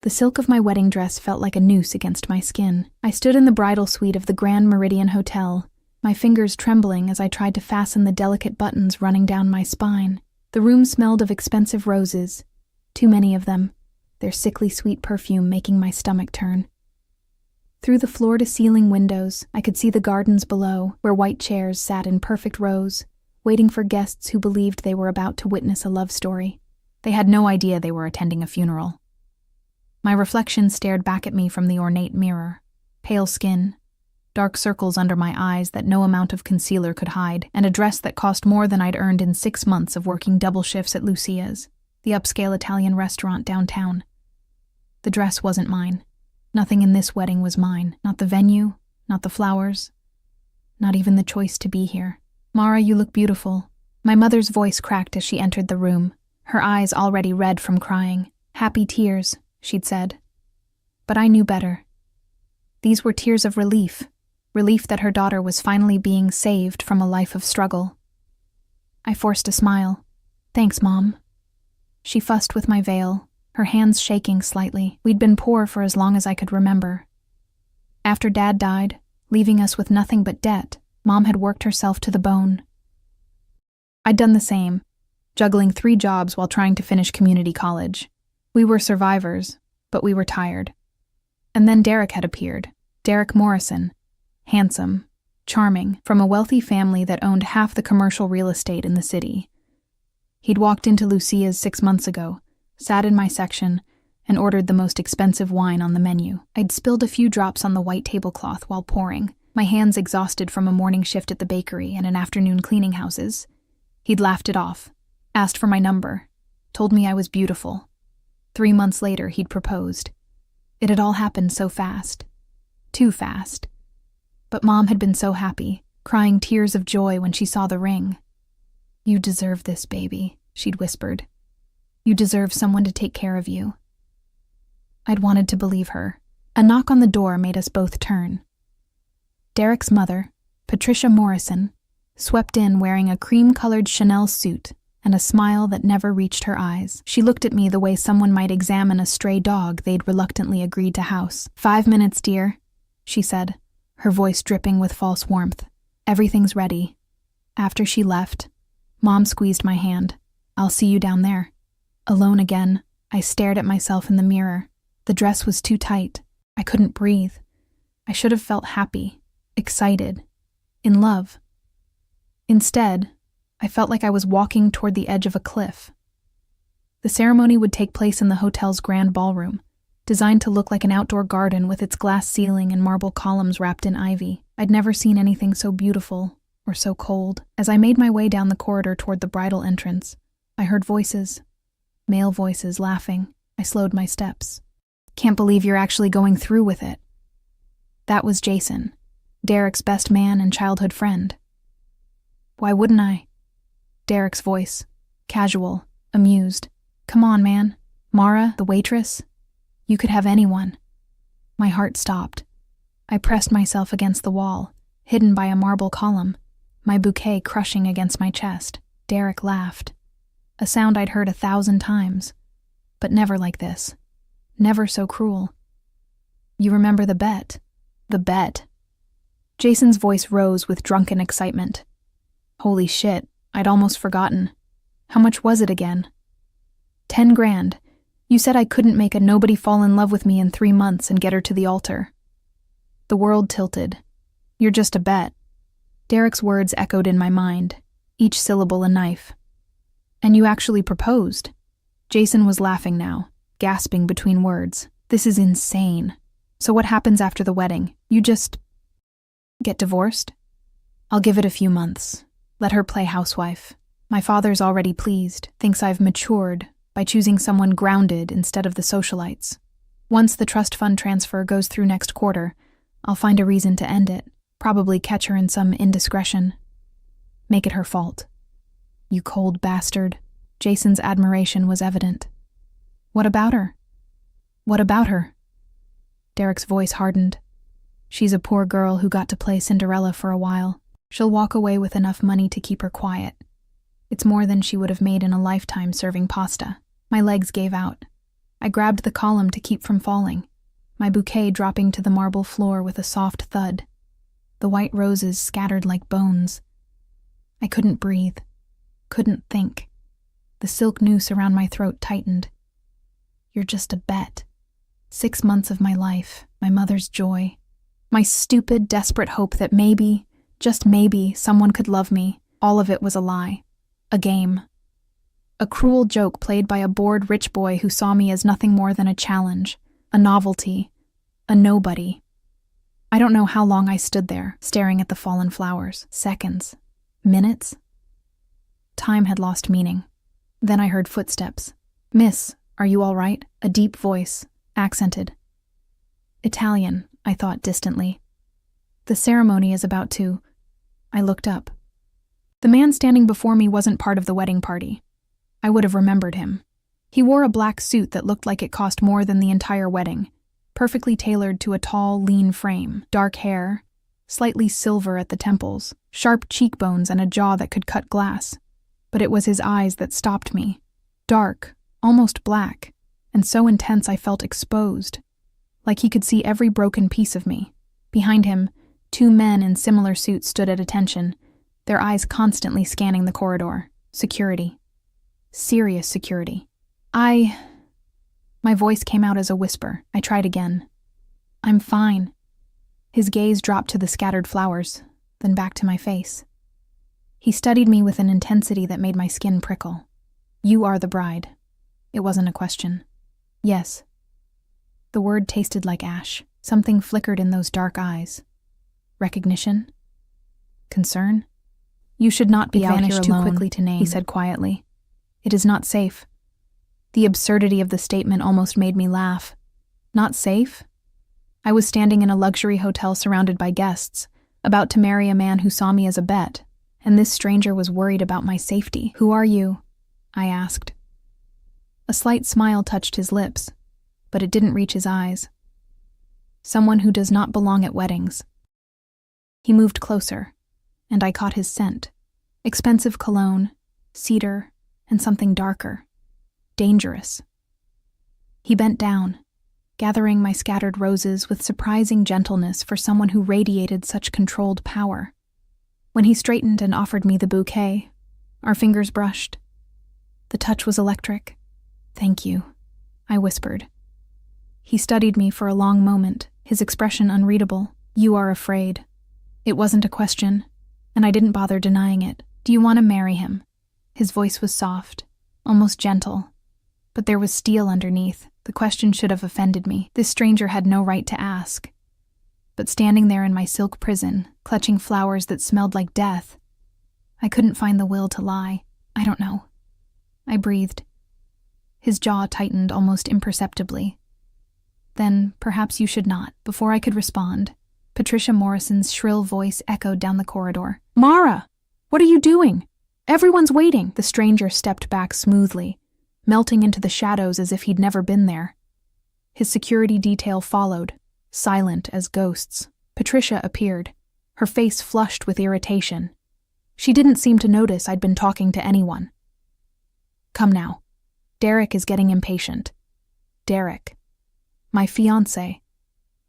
The silk of my wedding dress felt like a noose against my skin. I stood in the bridal suite of the Grand Meridian Hotel, my fingers trembling as I tried to fasten the delicate buttons running down my spine. The room smelled of expensive roses, too many of them, their sickly sweet perfume making my stomach turn. Through the floor-to-ceiling windows, I could see the gardens below, where white chairs sat in perfect rows, waiting for guests who believed they were about to witness a love story. They had no idea they were attending a funeral. My reflection stared back at me from the ornate mirror. Pale skin, dark circles under my eyes that no amount of concealer could hide, and a dress that cost more than I'd earned in 6 months of working double shifts at Lucia's, the upscale Italian restaurant downtown. The dress wasn't mine. Nothing in this wedding was mine. Not the venue, not the flowers, not even the choice to be here. "Mara, you look beautiful." My mother's voice cracked as she entered the room, her eyes already red from crying. "Happy tears," she'd said. But I knew better. These were tears of relief that her daughter was finally being saved from a life of struggle. I forced a smile. "Thanks, Mom." She fussed with my veil, her hands shaking slightly. We'd been poor for as long as I could remember. After Dad died, leaving us with nothing but debt, Mom had worked herself to the bone. I'd done the same, juggling 3 jobs while trying to finish community college. We were survivors, but we were tired. And then Derek had appeared. Derek Morrison. Handsome, charming, from a wealthy family that owned half the commercial real estate in the city. He'd walked into Lucia's 6 months ago, sat in my section, and ordered the most expensive wine on the menu. I'd spilled a few drops on the white tablecloth while pouring, my hands exhausted from a morning shift at the bakery and an afternoon cleaning houses. He'd laughed it off, asked for my number, told me I was beautiful. 3 months later, he'd proposed. It had all happened so fast. Too fast. But Mom had been so happy, crying tears of joy when she saw the ring. "You deserve this, baby," she'd whispered. "You deserve someone to take care of you." I'd wanted to believe her. A knock on the door made us both turn. Derek's mother, Patricia Morrison, swept in wearing a cream-colored Chanel suit and a smile that never reached her eyes. She looked at me the way someone might examine a stray dog they'd reluctantly agreed to house. "5 minutes, dear," she said, her voice dripping with false warmth. "Everything's ready." After she left, Mom squeezed my hand. "I'll see you down there." Alone again, I stared at myself in the mirror. The dress was too tight. I couldn't breathe. I should have felt happy, excited, in love. Instead, I felt like I was walking toward the edge of a cliff. The ceremony would take place in the hotel's grand ballroom, designed to look like an outdoor garden with its glass ceiling and marble columns wrapped in ivy. I'd never seen anything so beautiful or so cold. As I made my way down the corridor toward the bridal entrance, I heard voices, male voices laughing. I slowed my steps. "Can't believe you're actually going through with it." That was Jason, Derek's best man and childhood friend. "Why wouldn't I?" Derek's voice, casual, amused. "Come on, man. Mara, the waitress? You could have anyone." My heart stopped. I pressed myself against the wall, hidden by a marble column, my bouquet crushing against my chest. Derek laughed. A sound I'd heard 1,000 times, but never like this. Never so cruel. "You remember the bet?" "The bet?" Jason's voice rose with drunken excitement. "Holy shit, I'd almost forgotten. How much was it again?" 10 grand. You said I couldn't make a nobody fall in love with me in 3 months and get her to the altar." The world tilted. "You're just a bet." Derek's words echoed in my mind, each syllable a knife. "And you actually proposed?" Jason was laughing now, gasping between words. "This is insane. So what happens after the wedding? You just get divorced?" "I'll give it a few months. Let her play housewife. My father's already pleased, thinks I've matured by choosing someone grounded instead of the socialites. Once the trust fund transfer goes through next quarter, I'll find a reason to end it, probably catch her in some indiscretion. Make it her fault." "You cold bastard." Jason's admiration was evident. "What about her?" "What about her?" Derek's voice hardened. "She's a poor girl who got to play Cinderella for a while. She'll walk away with enough money to keep her quiet. It's more than she would have made in a lifetime serving pasta." My legs gave out. I grabbed the column to keep from falling, my bouquet dropping to the marble floor with a soft thud. The white roses scattered like bones. I couldn't breathe, couldn't think. The silk noose around my throat tightened. You're just a bet. 6 months of my life, my mother's joy, my stupid, desperate hope that maybe, just maybe, someone could love me. All of it was a lie. A game. A cruel joke played by a bored rich boy who saw me as nothing more than a challenge, a novelty, a nobody. I don't know how long I stood there, staring at the fallen flowers. Seconds. Minutes? Time had lost meaning. Then I heard footsteps. "Miss, are you all right?" A deep voice, accented. Italian, I thought distantly. The ceremony is about to... I looked up. The man standing before me wasn't part of the wedding party. I would have remembered him. He wore a black suit that looked like it cost more than the entire wedding, perfectly tailored to a tall, lean frame, dark hair, slightly silver at the temples, sharp cheekbones and a jaw that could cut glass. But it was his eyes that stopped me. Dark, almost black, and so intense I felt exposed, like he could see every broken piece of me. Behind him, 2 men in similar suits stood at attention, their eyes constantly scanning the corridor. Security. Serious security. My voice came out as a whisper. I tried again. "I'm fine." His gaze dropped to the scattered flowers, then back to my face. He studied me with an intensity that made my skin prickle. "You are the bride." It wasn't a question. "Yes." The word tasted like ash. Something flickered in those dark eyes. Recognition? Concern? "You should not be out here alone," too quickly to name, he said quietly. "It is not safe." The absurdity of the statement almost made me laugh. Not safe? I was standing in a luxury hotel surrounded by guests, about to marry a man who saw me as a bet, and this stranger was worried about my safety. "Who are you?" I asked. A slight smile touched his lips, but it didn't reach his eyes. "Someone who does not belong at weddings." He moved closer, and I caught his scent. Expensive cologne, cedar, and something darker. Dangerous. He bent down, gathering my scattered roses with surprising gentleness for someone who radiated such controlled power. When he straightened and offered me the bouquet, our fingers brushed. The touch was electric. "Thank you," I whispered. He studied me for a long moment, his expression unreadable. "You are afraid." It wasn't a question, and I didn't bother denying it. "Do you want to marry him?" His voice was soft, almost gentle, but there was steel underneath. The question should have offended me. This stranger had no right to ask. But standing there in my silk prison, clutching flowers that smelled like death, I couldn't find the will to lie. "I don't know." I breathed. His jaw tightened almost imperceptibly. "Then perhaps you should not." Before I could respond, Patricia Morrison's shrill voice echoed down the corridor. "Mara! What are you doing? Everyone's waiting." The stranger stepped back smoothly, melting into the shadows as if he'd never been there. His security detail followed, silent as ghosts. Patricia appeared, her face flushed with irritation. She didn't seem to notice I'd been talking to anyone. "Come now. Derek is getting impatient." Derek. My fiancé.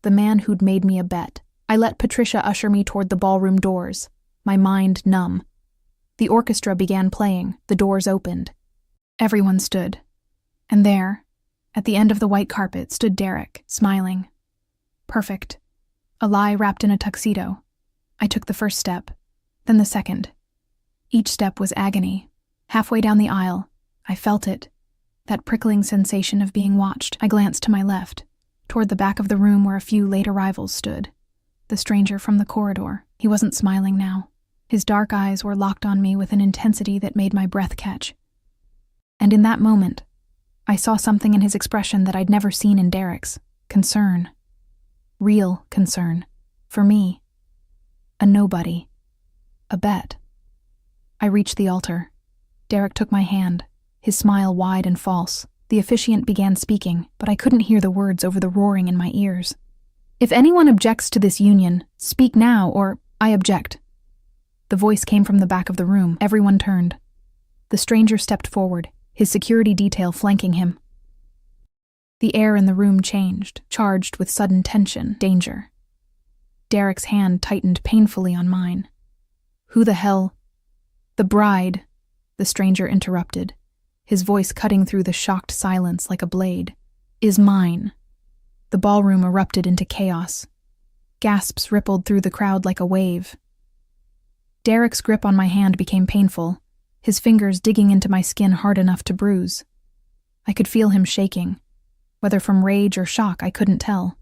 The man who'd made me a bet. I let Patricia usher me toward the ballroom doors, my mind numb. The orchestra began playing, the doors opened. Everyone stood. And there, at the end of the white carpet, stood Derek, smiling. Perfect. A lie wrapped in a tuxedo. I took the first step, then the second. Each step was agony. Halfway down the aisle, I felt it, that prickling sensation of being watched. I glanced to my left, toward the back of the room where a few late arrivals stood. The stranger from the corridor. He wasn't smiling now. His dark eyes were locked on me with an intensity that made my breath catch. And in that moment, I saw something in his expression that I'd never seen in Derek's. Concern. Real concern. For me. A nobody. A bet. I reached the altar. Derek took my hand, his smile wide and false. The officiant began speaking, but I couldn't hear the words over the roaring in my ears. "If anyone objects to this union, speak now, or I object." The voice came from the back of the room. Everyone turned. The stranger stepped forward, his security detail flanking him. The air in the room changed, charged with sudden tension, danger. Derek's hand tightened painfully on mine. "Who the hell—" "The bride," the stranger interrupted, his voice cutting through the shocked silence like a blade, "is mine." The ballroom erupted into chaos. Gasps rippled through the crowd like a wave. Derek's grip on my hand became painful, his fingers digging into my skin hard enough to bruise. I could feel him shaking. Whether from rage or shock, I couldn't tell.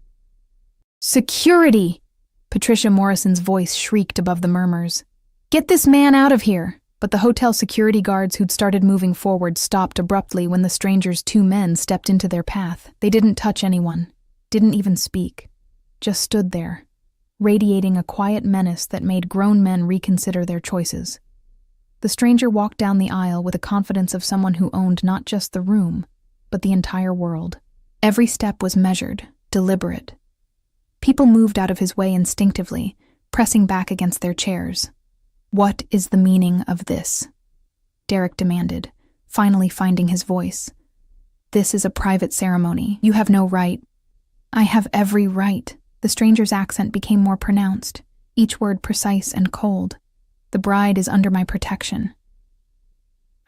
"Security!" Patricia Morrison's voice shrieked above the murmurs. "Get this man out of here!" But the hotel security guards who'd started moving forward stopped abruptly when the stranger's 2 men stepped into their path. They didn't touch anyone, didn't even speak, just stood there, radiating a quiet menace that made grown men reconsider their choices. The stranger walked down the aisle with the confidence of someone who owned not just the room, but the entire world. Every step was measured, deliberate. People moved out of his way instinctively, pressing back against their chairs. "What is the meaning of this?" Derek demanded, finally finding his voice. "This is a private ceremony. You have no right." "I have every right." The stranger's accent became more pronounced, each word precise and cold. "The bride is under my protection."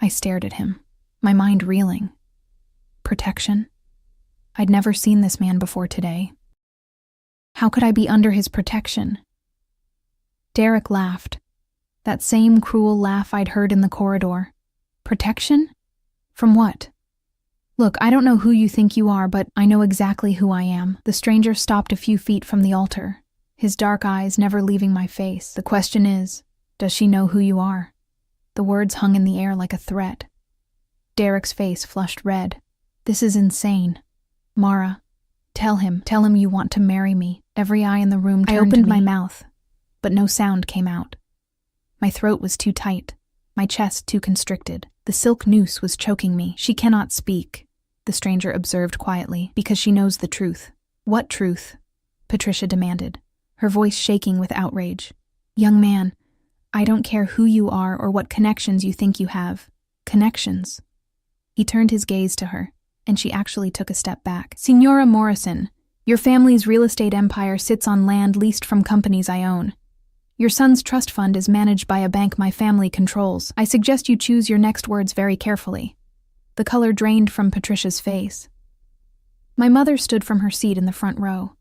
I stared at him, my mind reeling. Protection? I'd never seen this man before today. How could I be under his protection? Derek laughed. That same cruel laugh I'd heard in the corridor. Protection? From what? "Look, I don't know who you think you are, but I know exactly who I am." The stranger stopped a few feet from the altar, his dark eyes never leaving my face. "The question is, does she know who you are?" The words hung in the air like a threat. Derek's face flushed red. "This is insane. Mara, tell him you want to marry me." Every eye in the room turned to me. I opened my mouth, but no sound came out. My throat was too tight, my chest too constricted. The silk noose was choking me. "She cannot speak," the stranger observed quietly, "because she knows the truth." "What truth?" Patricia demanded, her voice shaking with outrage. "Young man, I don't care who you are or what connections you think you have." "Connections?" He turned his gaze to her, and she actually took a step back. "Signora Morrison, your family's real estate empire sits on land leased from companies I own. Your son's trust fund is managed by a bank my family controls. I suggest you choose your next words very carefully." The color drained from Patricia's face. My mother stood from her seat in the front row.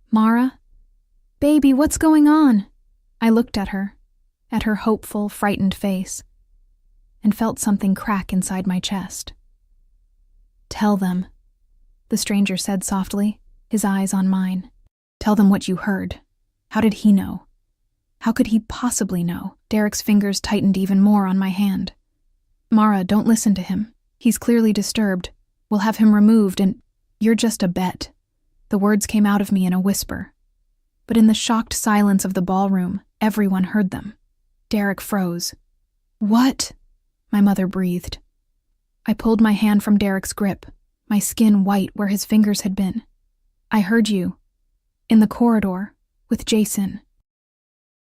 "Mara? Baby, what's going on?" I looked at her hopeful, frightened face, and felt something crack inside my chest. "Tell them," the stranger said softly, his eyes on mine. "Tell them what you heard. How did he know? How could he possibly know?" Derek's fingers tightened even more on my hand. "Mara, don't listen to him. He's clearly disturbed. We'll have him removed and—" "You're just a bet." The words came out of me in a whisper. But in the shocked silence of the ballroom, everyone heard them. Derek froze. "What?" my mother breathed. I pulled my hand from Derek's grip, my skin white where his fingers had been. "I heard you. In the corridor, with Jason.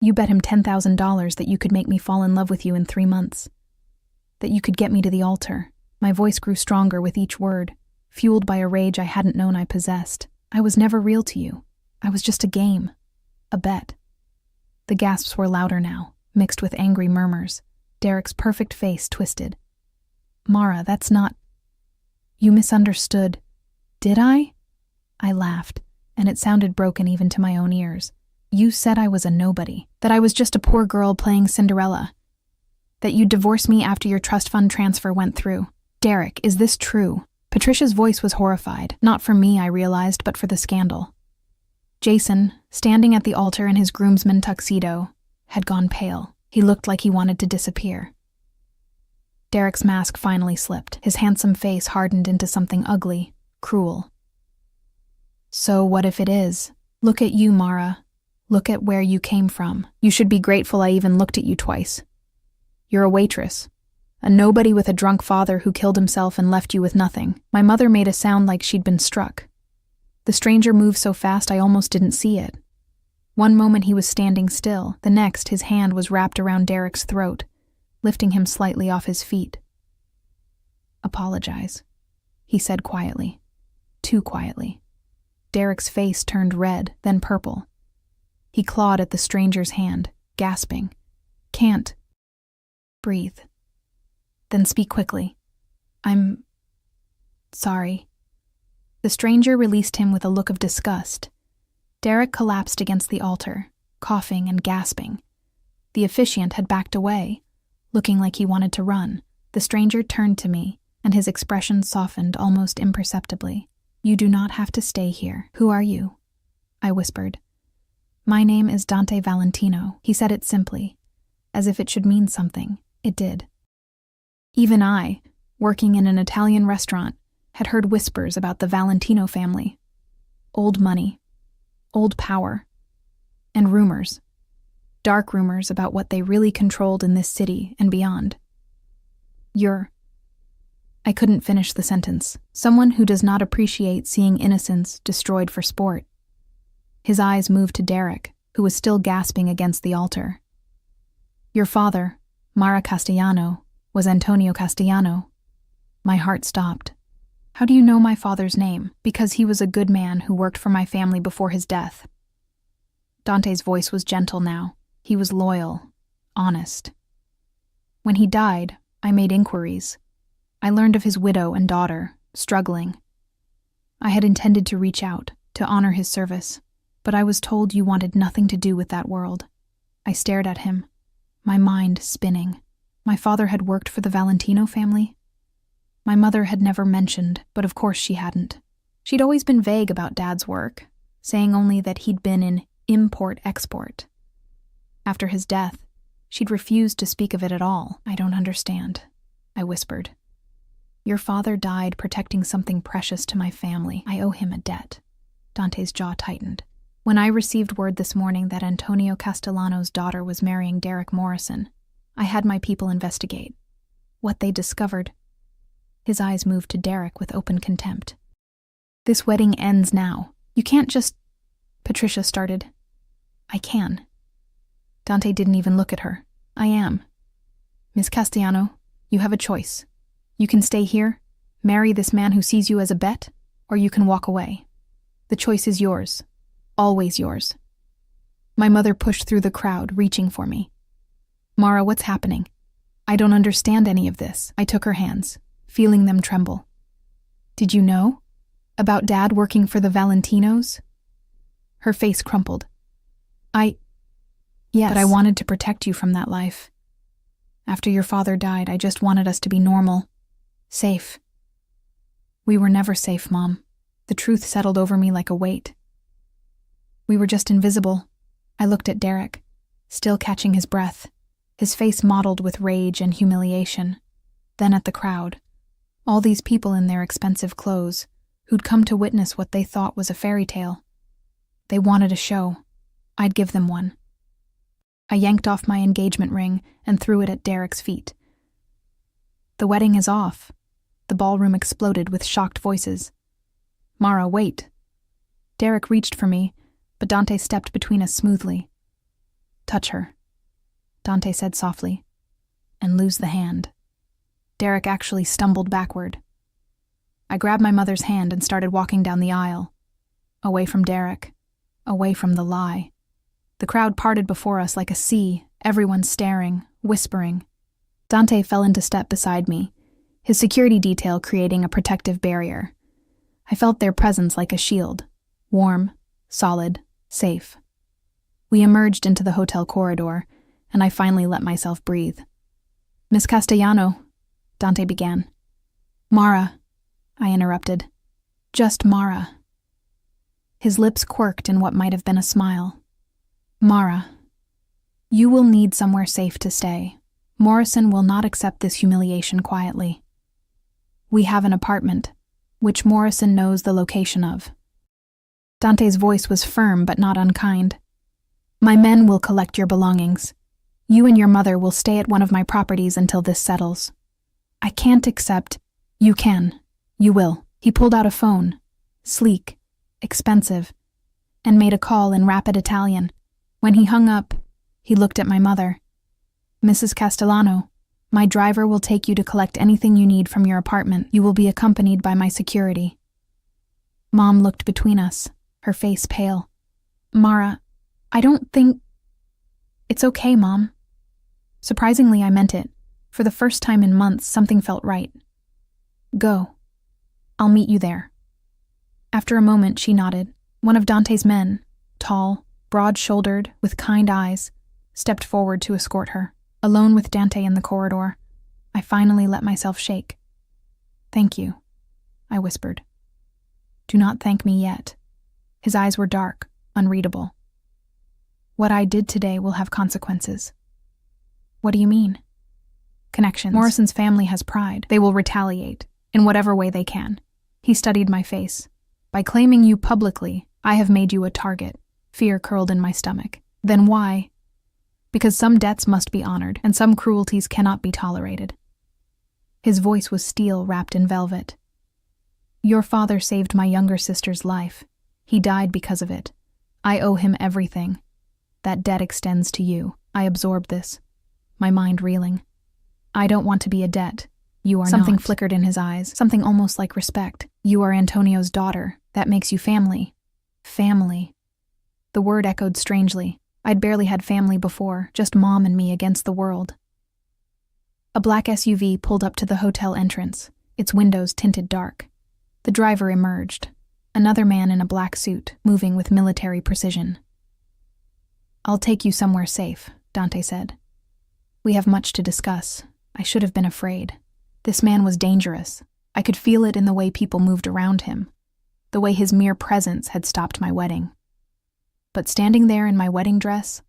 You bet him $10,000 that you could make me fall in love with you in 3 months. That you could get me to the altar." My voice grew stronger with each word, fueled by a rage I hadn't known I possessed. "I was never real to you. I was just a game. A bet." The gasps were louder now, mixed with angry murmurs. Derek's perfect face twisted. "Mara, that's not—" "You misunderstood." "Did I?" I laughed, and it sounded broken even to my own ears. "You said I was a nobody, that I was just a poor girl playing Cinderella, that you'd divorce me after your trust fund transfer went through. Derek, is this true?" Patricia's voice was horrified, not for me, I realized, but for the scandal. Jason, standing at the altar in his groomsman tuxedo, had gone pale. He looked like he wanted to disappear. Derek's mask finally slipped. His handsome face hardened into something ugly, cruel. "So what if it is? Look at you, Mara. Look at where you came from. You should be grateful I even looked at you twice. You're a waitress. A nobody with a drunk father who killed himself and left you with nothing." My mother made a sound like she'd been struck. The stranger moved so fast I almost didn't see it. One moment he was standing still, the next his hand was wrapped around Derek's throat, lifting him slightly off his feet. "Apologize," he said quietly. too quietly. Derek's face turned red, then purple. He clawed at the stranger's hand, gasping. "Can't. Breathe. Then speak quickly. I'm sorry." The stranger released him with a look of disgust. Derek collapsed against the altar, coughing and gasping. The officiant had backed away, looking like he wanted to run. The stranger turned to me, and his expression softened almost imperceptibly. "You do not have to stay here. Who are you?" I whispered. "My name is Dante Valentino." He said it simply, as if it should mean something. It did. Even I, working in an Italian restaurant, had heard whispers about the Valentino family. Old money, old power, and rumors. Dark rumors about what they really controlled in this city and beyond. I couldn't finish the sentence. "Someone who does not appreciate seeing innocence destroyed for sport." His eyes moved to Derek, who was still gasping against the altar. "Your father, Mara Castellano, was Antonio Castellano." My heart stopped. "How do you know my father's name?" "Because he was a good man who worked for my family before his death." Dante's voice was gentle now. He was loyal, honest. "When he died, I made inquiries. I learned of his widow and daughter, struggling. I had intended to reach out, to honor his service, but I was told you wanted nothing to do with that world." I stared at him, my mind spinning. My father had worked for the Valentino family? My mother had never mentioned, but of course she hadn't. She'd always been vague about Dad's work, saying only that he'd been in import-export. After his death, she'd refused to speak of it at all. "I don't understand," I whispered. "Your father died protecting something precious to my family. I owe him a debt." Dante's jaw tightened. "When I received word this morning that Antonio Castellano's daughter was marrying Derek Morrison, I had my people investigate. What they discovered..." His eyes moved to Derek with open contempt. "This wedding ends now. You can't just..." Patricia started. "I can." Dante didn't even look at her. "I am. Miss Castellano, you have a choice. You can stay here, marry this man who sees you as a bet, or you can walk away. The choice is yours. Always yours." My mother pushed through the crowd, reaching for me. "Mara, what's happening? I don't understand any of this." I took her hands, feeling them tremble. "Did you know? About Dad working for the Valentinos?" Her face crumpled. Yes, but I wanted to protect you from that life. After your father died, I just wanted us to be normal. Safe. We were never safe, Mom. The truth settled over me like a weight. We were just invisible." I looked at Derek, still catching his breath, his face mottled with rage and humiliation. Then at the crowd. All these people in their expensive clothes, who'd come to witness what they thought was a fairy tale. They wanted a show. I'd give them one. I yanked off my engagement ring and threw it at Derek's feet. "The wedding is off." The ballroom exploded with shocked voices. "Mara, wait." Derek reached for me, but Dante stepped between us smoothly. "Touch her," Dante said softly, "and lose the hand." Derek actually stumbled backward. I grabbed my mother's hand and started walking down the aisle, away from Derek, away from the lie. The crowd parted before us like a sea, everyone staring, whispering. Dante fell into step beside me, his security detail creating a protective barrier. I felt their presence like a shield, warm, solid, safe. We emerged into the hotel corridor, and I finally let myself breathe. "Miss Castellano," Dante began. "Mara," I interrupted. "Just Mara." His lips quirked in what might have been a smile. "Mara, you will need somewhere safe to stay. Morrison will not accept this humiliation quietly. We have an apartment, which Morrison knows the location of." Dante's voice was firm but not unkind. "My men will collect your belongings. You and your mother will stay at one of my properties until this settles. I can't accept..." "You can. You will." He pulled out a phone, sleek, expensive, and made a call in rapid Italian. When he hung up, he looked at my mother. "Mrs. Castellano, my driver will take you to collect anything you need from your apartment. You will be accompanied by my security." Mom looked between us, her face pale. Mara, I don't think... It's okay, Mom. Surprisingly, I meant it. For the first time in months, something felt right. Go. I'll meet you there. After a moment, she nodded. One of Dante's men, tall, broad-shouldered, with kind eyes, stepped forward to escort her. Alone with Dante in the corridor, I finally let myself shake. Thank you, I whispered. Do not thank me yet. His eyes were dark, unreadable. What I did today will have consequences. What do you mean? Connections. Morrison's family has pride. They will retaliate, in whatever way they can. He studied my face. By claiming you publicly, I have made you a target. Fear curled in my stomach. Then why? Because some debts must be honored, and some cruelties cannot be tolerated. His voice was steel wrapped in velvet. Your father saved my younger sister's life. He died because of it. I owe him everything. That debt extends to you. I absorbed this, my mind reeling. I don't want to be a debt. You are not. Something flickered in his eyes, something almost like respect. You are Antonio's daughter. That makes you family. Family. The word echoed strangely. I'd barely had family before, just Mom and me against the world. A black SUV pulled up to the hotel entrance, its windows tinted dark. The driver emerged, another man in a black suit, moving with military precision. I'll take you somewhere safe, Dante said. We have much to discuss. I should have been afraid. This man was dangerous. I could feel it in the way people moved around him, the way his mere presence had stopped my wedding. But standing there in my wedding dress,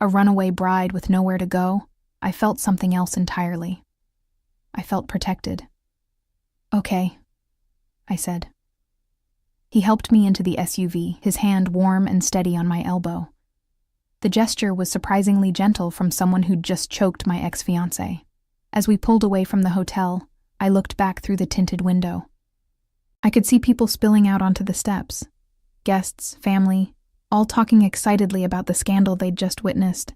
a runaway bride with nowhere to go, I felt something else entirely. I felt protected. Okay, I said. He helped me into the SUV, his hand warm and steady on my elbow. The gesture was surprisingly gentle from someone who'd just choked my ex-fiancé. As we pulled away from the hotel, I looked back through the tinted window. I could see people spilling out onto the steps. Guests, family, all talking excitedly about the scandal they'd just witnessed.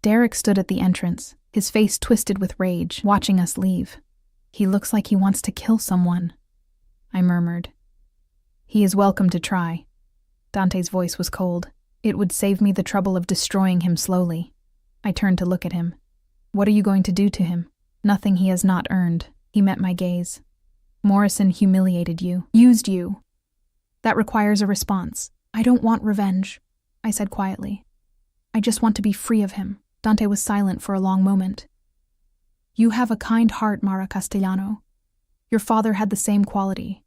Derek stood at the entrance, his face twisted with rage, watching us leave. He looks like he wants to kill someone, I murmured. He is welcome to try. Dante's voice was cold. It would save me the trouble of destroying him slowly. I turned to look at him. What are you going to do to him? Nothing he has not earned. He met my gaze. Morrison humiliated you, used you. That requires a response. I don't want revenge, I said quietly. I just want to be free of him. Dante was silent for a long moment. You have a kind heart, Mara Castellano. Your father had the same quality.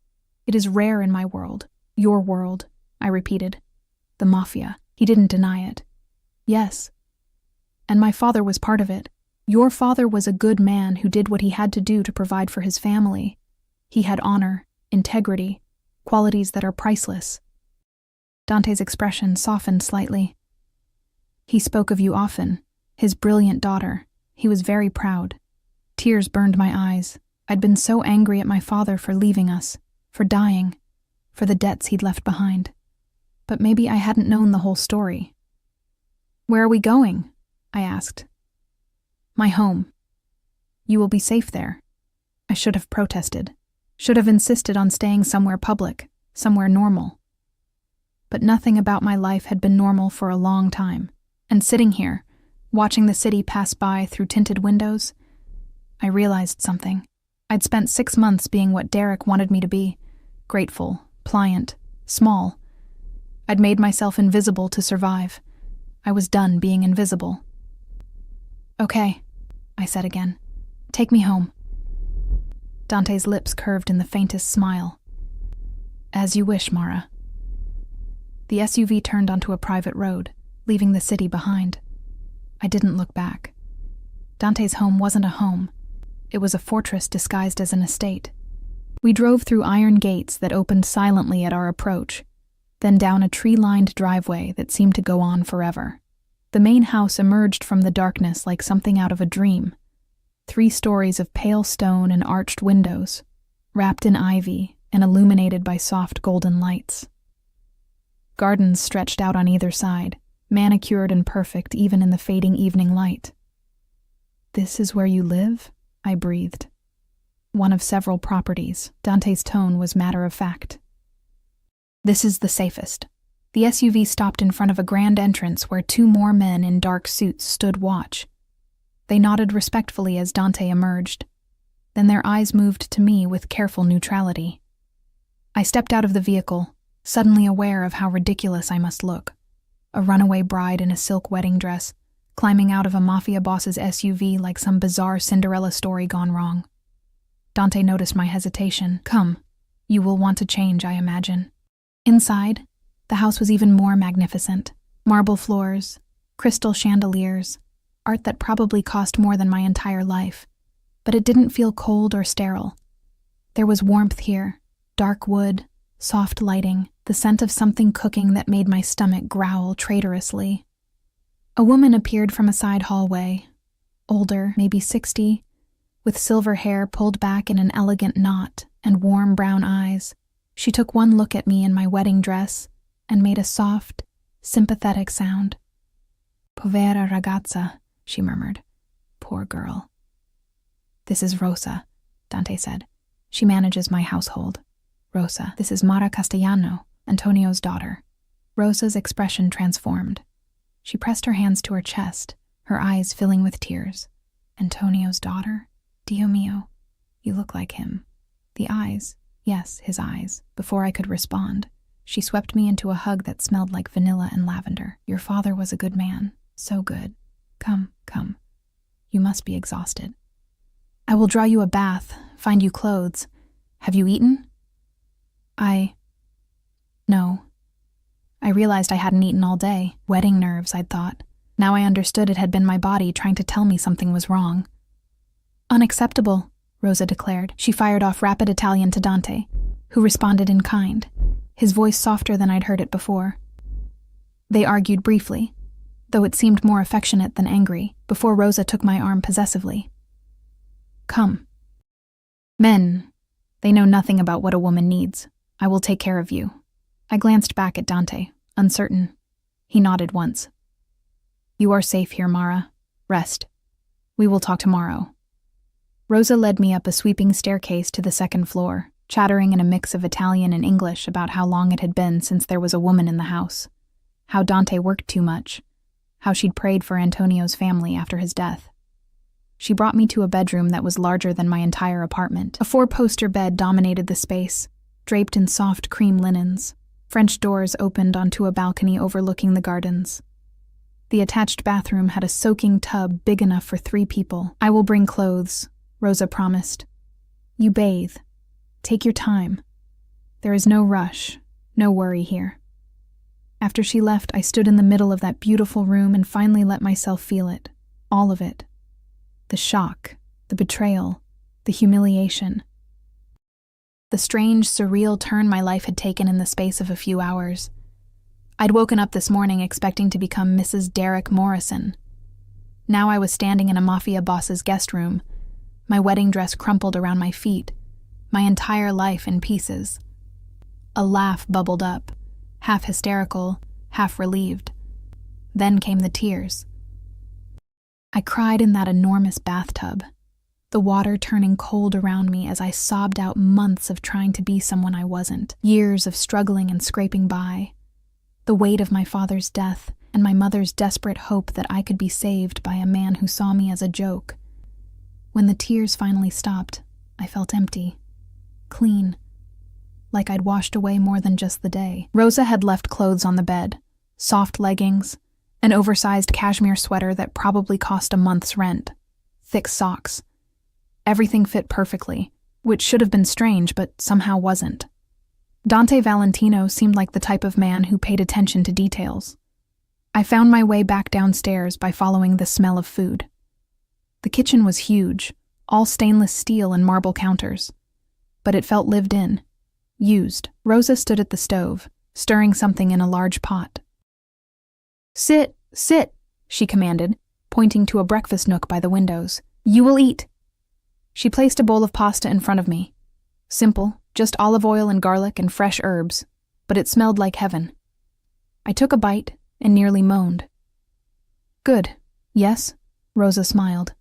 It is rare in my world. Your world, I repeated. The Mafia. He didn't deny it. Yes. And my father was part of it. Your father was a good man who did what he had to do to provide for his family. He had honor, integrity, qualities that are priceless. Dante's expression softened slightly. He spoke of you often, his brilliant daughter. He was very proud. Tears burned my eyes. I'd been so angry at my father for leaving us, for dying, for the debts he'd left behind. But maybe I hadn't known the whole story. Where are we going? I asked. My home. You will be safe there. I should have protested, should have insisted on staying somewhere public, somewhere normal. But nothing about my life had been normal for a long time, and sitting here, watching the city pass by through tinted windows, I realized something. I'd spent 6 months being what Derek wanted me to be, grateful, pliant, small. I'd made myself invisible to survive. I was done being invisible. Okay, I said again. Take me home. Dante's lips curved in the faintest smile. As you wish, Mara. The SUV turned onto a private road, leaving the city behind. I didn't look back. Dante's home wasn't a home. It was a fortress disguised as an estate. We drove through iron gates that opened silently at our approach, then down a tree-lined driveway that seemed to go on forever. The main house emerged from the darkness like something out of a dream. 3 stories of pale stone and arched windows, wrapped in ivy and illuminated by soft golden lights. Gardens stretched out on either side, manicured and perfect even in the fading evening light. This is where you live? I breathed. One of several properties. Dante's tone was matter of fact. This is the safest. The SUV stopped in front of a grand entrance where 2 more men in dark suits stood watch. They nodded respectfully as Dante emerged. Then their eyes moved to me with careful neutrality. I stepped out of the vehicle, suddenly aware of how ridiculous I must look. A runaway bride in a silk wedding dress, climbing out of a mafia boss's SUV like some bizarre Cinderella story gone wrong. Dante noticed my hesitation. Come, you will want to change, I imagine. Inside, the house was even more magnificent. Marble floors, crystal chandeliers, art that probably cost more than my entire life. But it didn't feel cold or sterile. There was warmth here, dark wood, soft lighting, the scent of something cooking that made my stomach growl traitorously. A woman appeared from a side hallway, older, maybe 60, with silver hair pulled back in an elegant knot and warm brown eyes. She took one look at me in my wedding dress and made a soft, sympathetic sound. Povera ragazza, she murmured. Poor girl. This is Rosa, Dante said. She manages my household. Rosa, this is Mara Castellano, Antonio's daughter. Rosa's expression transformed. She pressed her hands to her chest, her eyes filling with tears. Antonio's daughter? Dio mio, you look like him. The eyes, yes, his eyes. Before I could respond, she swept me into a hug that smelled like vanilla and lavender. Your father was a good man, so good. Come, come. You must be exhausted. I will draw you a bath, find you clothes. Have you eaten? No. I realized I hadn't eaten all day. Wedding nerves, I'd thought. Now I understood it had been my body trying to tell me something was wrong. Unacceptable, Rosa declared. She fired off rapid Italian to Dante, who responded in kind, his voice softer than I'd heard it before. They argued briefly, though it seemed more affectionate than angry, before Rosa took my arm possessively. Come. Men, they know nothing about what a woman needs. I will take care of you. I glanced back at Dante, uncertain. He nodded once. You are safe here, Mara. Rest. We will talk tomorrow. Rosa led me up a sweeping staircase to the second floor, chattering in a mix of Italian and English about how long it had been since there was a woman in the house, how Dante worked too much, how she'd prayed for Antonio's family after his death. She brought me to a bedroom that was larger than my entire apartment. A 4-poster bed dominated the space, draped in soft cream linens. French doors opened onto a balcony overlooking the gardens. The attached bathroom had a soaking tub big enough for 3 people. I will bring clothes, Rosa promised. You bathe. Take your time. There is no rush, no worry here. After she left, I stood in the middle of that beautiful room and finally let myself feel it. All of it. The shock, the betrayal, the humiliation. The strange, surreal turn my life had taken in the space of a few hours. I'd woken up this morning expecting to become Mrs. Derek Morrison. Now I was standing in a mafia boss's guest room, my wedding dress crumpled around my feet, my entire life in pieces. A laugh bubbled up, half hysterical, half relieved. Then came the tears. I cried in that enormous bathtub, the water turning cold around me as I sobbed out months of trying to be someone I wasn't, years of struggling and scraping by, the weight of my father's death and my mother's desperate hope that I could be saved by a man who saw me as a joke. When the tears finally stopped, I felt empty, clean, like I'd washed away more than just the day. Rosa had left clothes on the bed, soft leggings, an oversized cashmere sweater that probably cost a month's rent, thick socks. Everything fit perfectly, which should have been strange, but somehow wasn't. Dante Valentino seemed like the type of man who paid attention to details. I found my way back downstairs by following the smell of food. The kitchen was huge, all stainless steel and marble counters. But it felt lived in, used. Rosa stood at the stove, stirring something in a large pot. Sit, sit, she commanded, pointing to a breakfast nook by the windows. You will eat. She placed a bowl of pasta in front of me. Simple, just olive oil and garlic and fresh herbs, but it smelled like heaven. I took a bite and nearly moaned. Good, yes? Rosa smiled.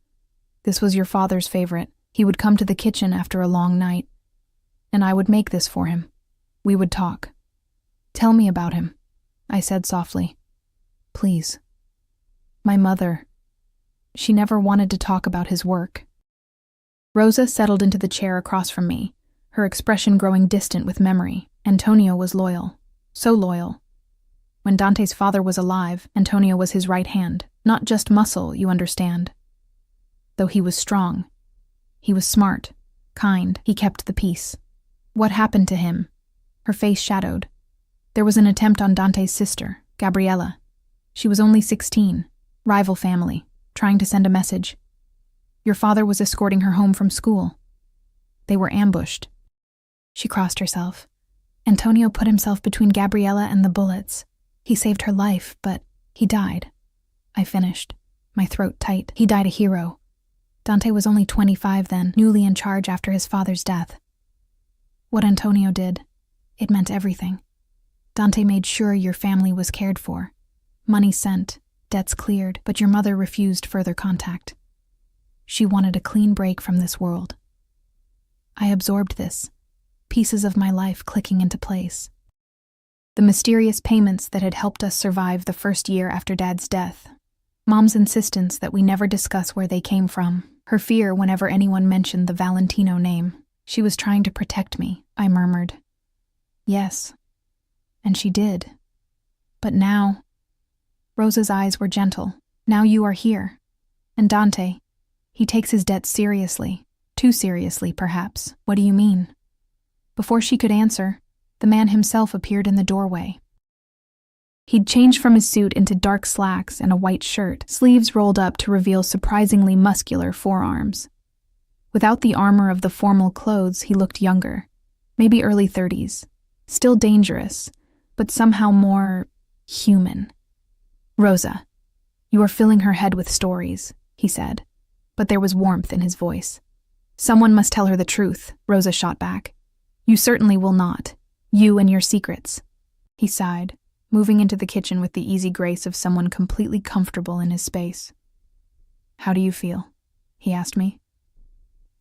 This was your father's favorite. He would come to the kitchen after a long night, and I would make this for him. We would talk. Tell me about him, I said softly. Please. My mother. She never wanted to talk about his work. Rosa settled into the chair across from me, her expression growing distant with memory. Antonio was loyal. So loyal. When Dante's father was alive, Antonio was his right hand. Not just muscle, you understand. Though he was strong. He was smart, kind, he kept the peace. What happened to him? Her face shadowed. There was an attempt on Dante's sister, Gabriella. She was only 16, rival family, trying to send a message. Your father was escorting her home from school. They were ambushed. She crossed herself. Antonio put himself between Gabriella and the bullets. He saved her life, but he died. I finished, my throat tight. He died a hero. Dante was only 25 then, newly in charge after his father's death. What Antonio did, it meant everything. Dante made sure your family was cared for. Money sent, debts cleared, but your mother refused further contact. She wanted a clean break from this world. I absorbed this, pieces of my life clicking into place. The mysterious payments that had helped us survive the first year after Dad's death. Mom's insistence that we never discuss where they came from. Her fear whenever anyone mentioned the Valentino name. She was trying to protect me, I murmured. Yes. And she did. But now... Rosa's eyes were gentle. Now you are here. And Dante, he takes his debts seriously. Too seriously, perhaps. What do you mean? Before she could answer, the man himself appeared in the doorway. He'd changed from his suit into dark slacks and a white shirt, sleeves rolled up to reveal surprisingly muscular forearms. Without the armor of the formal clothes, he looked younger, maybe early 30s. Still dangerous, but somehow more human. Rosa, you are filling her head with stories, he said, but there was warmth in his voice. Someone must tell her the truth, Rosa shot back. You certainly will not. You and your secrets. He sighed, moving into the kitchen with the easy grace of someone completely comfortable in his space. How do you feel? He asked me.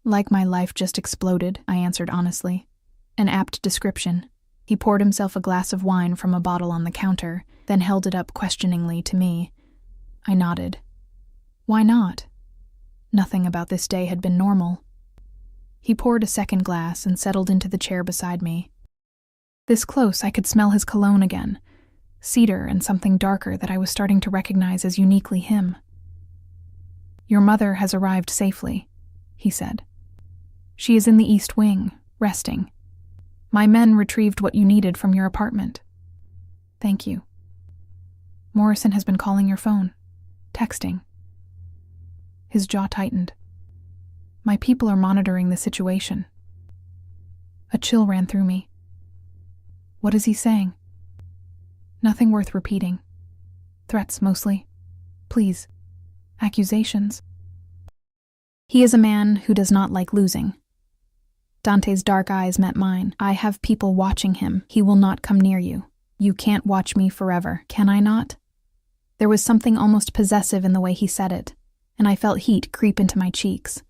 Like my life just exploded, I answered honestly. An apt description. He poured himself a glass of wine from a bottle on the counter, then held it up questioningly to me. I nodded. Why not? Nothing about this day had been normal. He poured a second glass and settled into the chair beside me. This close, I could smell his cologne again. Cedar and something darker that I was starting to recognize as uniquely him. Your mother has arrived safely, he said. She is in the East Wing, resting. My men retrieved what you needed from your apartment. Thank you. Morrison has been calling your phone, texting. His jaw tightened. My people are monitoring the situation. A chill ran through me. What is he saying? Nothing worth repeating. Threats, mostly. Please. Accusations. He is a man who does not like losing. Dante's dark eyes met mine. I have people watching him. He will not come near you. You can't watch me forever. Can I not? There was something almost possessive in the way he said it, and I felt heat creep into my cheeks.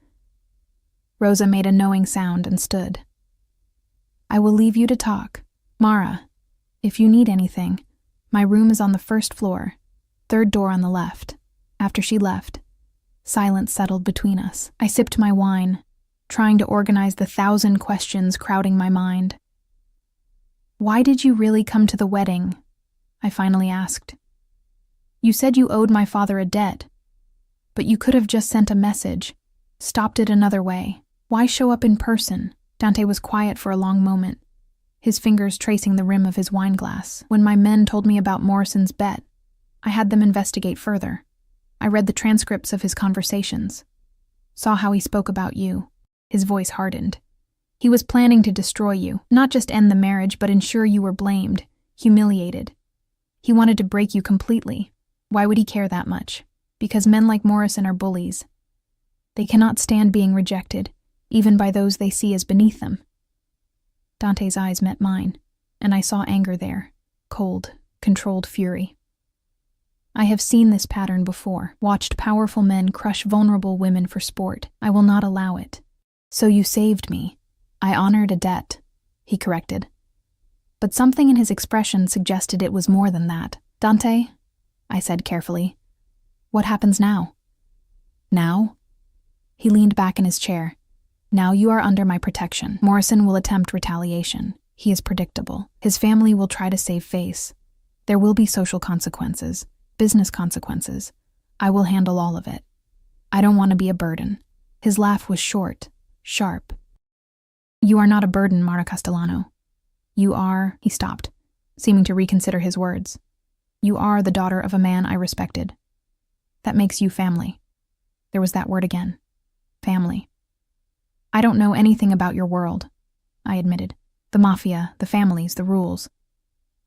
Rosa made a knowing sound and stood. I will leave you to talk. Mara, if you need anything, my room is on the first floor, third door on the left. After she left, silence settled between us. I sipped my wine, trying to organize the 1,000 questions crowding my mind. Why did you really come to the wedding? I finally asked. You said you owed my father a debt, but you could have just sent a message, stopped it another way. Why show up in person? Dante was quiet for a long moment, his fingers tracing the rim of his wine glass. When my men told me about Morrison's bet, I had them investigate further. I read the transcripts of his conversations, saw how he spoke about you. His voice hardened. He was planning to destroy you, not just end the marriage, but ensure you were blamed, humiliated. He wanted to break you completely. Why would he care that much? Because men like Morrison are bullies. They cannot stand being rejected, even by those they see as beneath them. Dante's eyes met mine, and I saw anger there, cold, controlled fury. I have seen this pattern before, watched powerful men crush vulnerable women for sport. I will not allow it. So you saved me. I honored a debt, he corrected. but something in his expression suggested it was more than that. "Dante," I said carefully, "what happens now?" "Now?" He leaned back in his chair. "Now you are under my protection. Morrison will attempt retaliation. He is predictable. His family will try to save face. There will be social consequences, business consequences. I will handle all of it. I don't want to be a burden." His laugh was short, sharp. "You are not a burden, Mara Castellano. You are—" He stopped, seeming to reconsider his words. "You are the daughter of a man I respected. That makes you family." There was that word again. Family. "I don't know anything about your world," I admitted. "The Mafia, the families, the rules.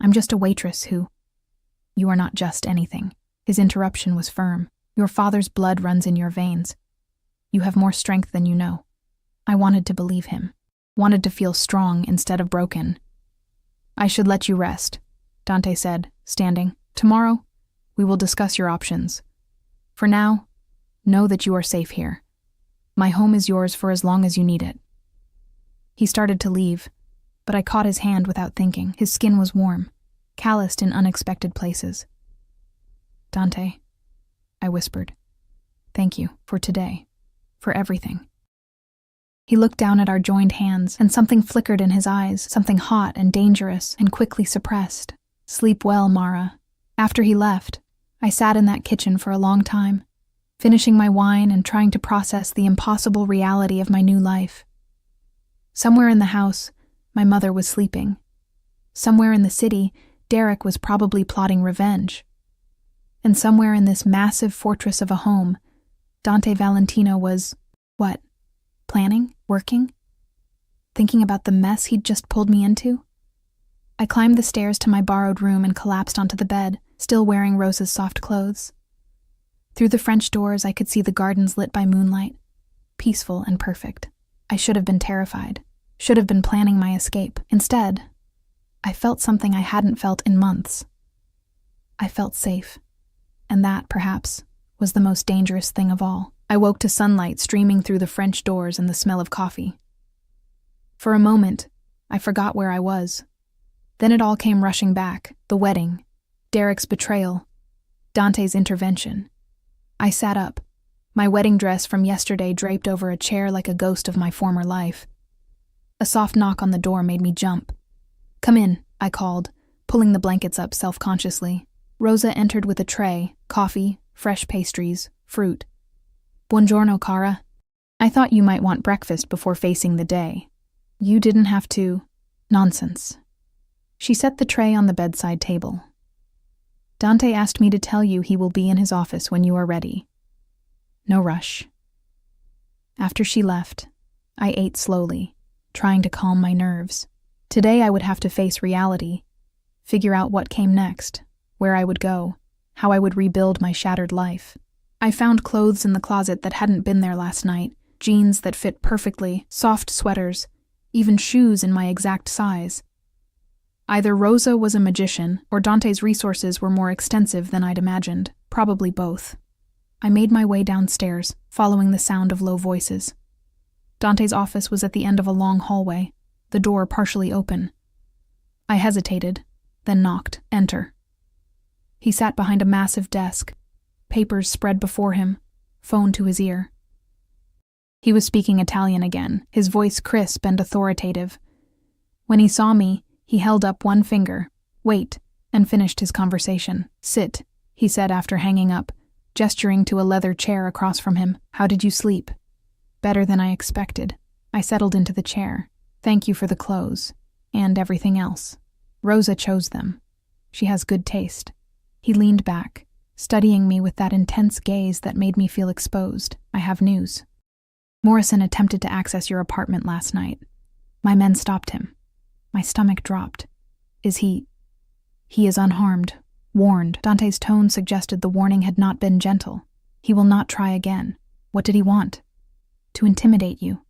I'm just a waitress who—" "You are not just anything." His interruption was firm. "Your father's blood runs in your veins. You have more strength than you know." I wanted to believe him. Wanted to feel strong instead of broken. "I should let you rest," Dante said, standing. "Tomorrow, we will discuss your options. For now, know that you are safe here. My home is yours for as long as you need it." He started to leave, but I caught his hand without thinking. His skin was warm, calloused in unexpected places. "Dante," I whispered, "thank you for today, for everything." He looked down at our joined hands, and something flickered in his eyes, something hot and dangerous and quickly suppressed. "Sleep well, Mara." After he left, I sat in that kitchen for a long time, finishing my wine and trying to process the impossible reality of my new life. Somewhere in the house, my mother was sleeping. Somewhere in the city, Derek was probably plotting revenge. And somewhere in this massive fortress of a home, Dante Valentino was, what? Planning? Working? Thinking about the mess he'd just pulled me into? I climbed the stairs to my borrowed room and collapsed onto the bed, still wearing Rosa's soft clothes. Through the French doors, I could see the gardens lit by moonlight, peaceful and perfect. I should have been terrified, should have been planning my escape. Instead, I felt something I hadn't felt in months. I felt safe, and that, perhaps, was the most dangerous thing of all. I woke to sunlight streaming through the French doors and the smell of coffee. For a moment, I forgot where I was. Then it all came rushing back: the wedding, Derek's betrayal, Dante's intervention. I sat up, my wedding dress from yesterday draped over a chair like a ghost of my former life. A soft knock on the door made me jump. "Come in," I called, pulling the blankets up self-consciously. Rosa entered with a tray, coffee, fresh pastries, fruit. "Buongiorno, cara. I thought you might want breakfast before facing the day. You didn't have to—" "Nonsense." She set the tray on the bedside table. "Dante asked me to tell you he will be in his office when you are ready. No rush." After she left, I ate slowly, trying to calm my nerves. Today I would have to face reality, figure out what came next, where I would go, how I would rebuild my shattered life. I found clothes in the closet that hadn't been there last night, jeans that fit perfectly, soft sweaters, even shoes in my exact size. Either Rosa was a magician, or Dante's resources were more extensive than I'd imagined, probably both. I made my way downstairs, following the sound of low voices. Dante's office was at the end of a long hallway, the door partially open. I hesitated, then knocked. "Enter." He sat behind a massive desk, papers spread before him, phone to his ear. He was speaking Italian again, his voice crisp and authoritative. When he saw me, he held up one finger, "Wait," and finished his conversation. "Sit," he said after hanging up, gesturing to a leather chair across from him. "How did you sleep?" "Better than I expected." I settled into the chair. "Thank you for the clothes, and everything else. Rosa chose them. She has good taste." He leaned back, studying me with that intense gaze that made me feel exposed. "I have news. Morrison attempted to access your apartment last night. My men stopped him." My stomach dropped. "Is he—" "He is unharmed, warned." Dante's tone suggested the warning had not been gentle. "He will not try again." "What did he want?" "To intimidate you.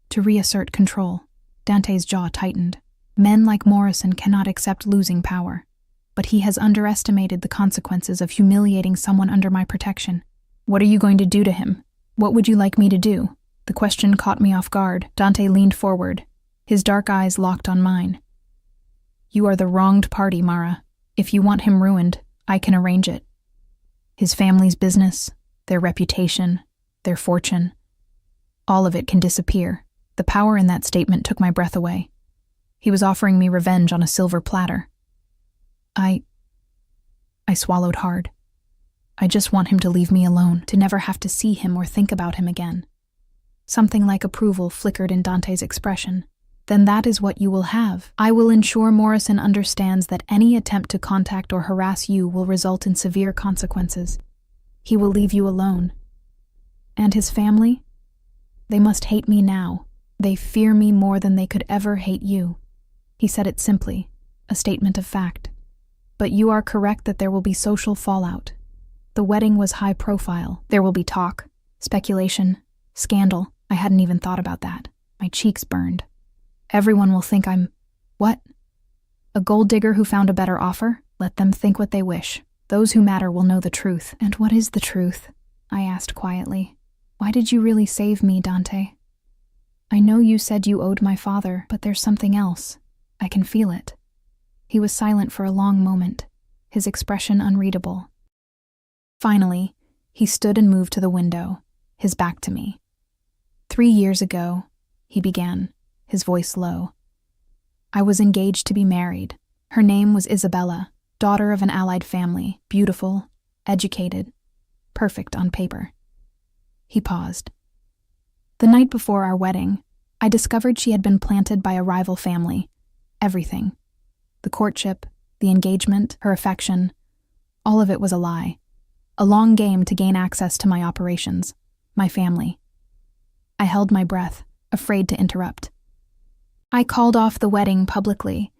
To reassert control." Dante's jaw tightened. Men like Morrison cannot accept losing power. But he has underestimated the consequences of humiliating someone under my protection. "What are you going to do to him? What would you like me to do?" The question caught me off guard. Dante leaned forward, his dark eyes locked on mine. You are the wronged party, Mara. If you want him ruined, I can arrange it. His family's business, their reputation, their fortune, all of it can disappear. The power in that statement took my breath away. He was offering me revenge on a silver platter. I swallowed hard. I just want him to leave me alone, to never have to see him or think about him again. Something like approval flickered in Dante's expression. Then that is what you will have. I will ensure Morrison understands that any attempt to contact or harass you will result in severe consequences. He will leave you alone. And his family? They must hate me now. They fear me more than they could ever hate you. He said it simply, a statement of fact. But you are correct that there will be social fallout. The wedding was high profile. There will be talk, speculation, scandal. I hadn't even thought about that. My cheeks burned. Everyone will think I'm... What? A gold digger who found a better offer? Let them think what they wish. Those who matter will know the truth. And what is the truth? I asked quietly. Why did you really save me, Dante? I know you said you owed my father, but there's something else. I can feel it. He was silent for a long moment, his expression unreadable. Finally, he stood and moved to the window, his back to me. 3 years ago, he began, his voice low. I was engaged to be married. Her name was Isabella, daughter of an allied family, beautiful, educated, perfect on paper. He paused. The night before our wedding, I discovered she had been planted by a rival family. Everything. The courtship, the engagement, her affection, all of it was a lie. A long game to gain access to my operations, my family. I held my breath, afraid to interrupt. I called off the wedding publicly,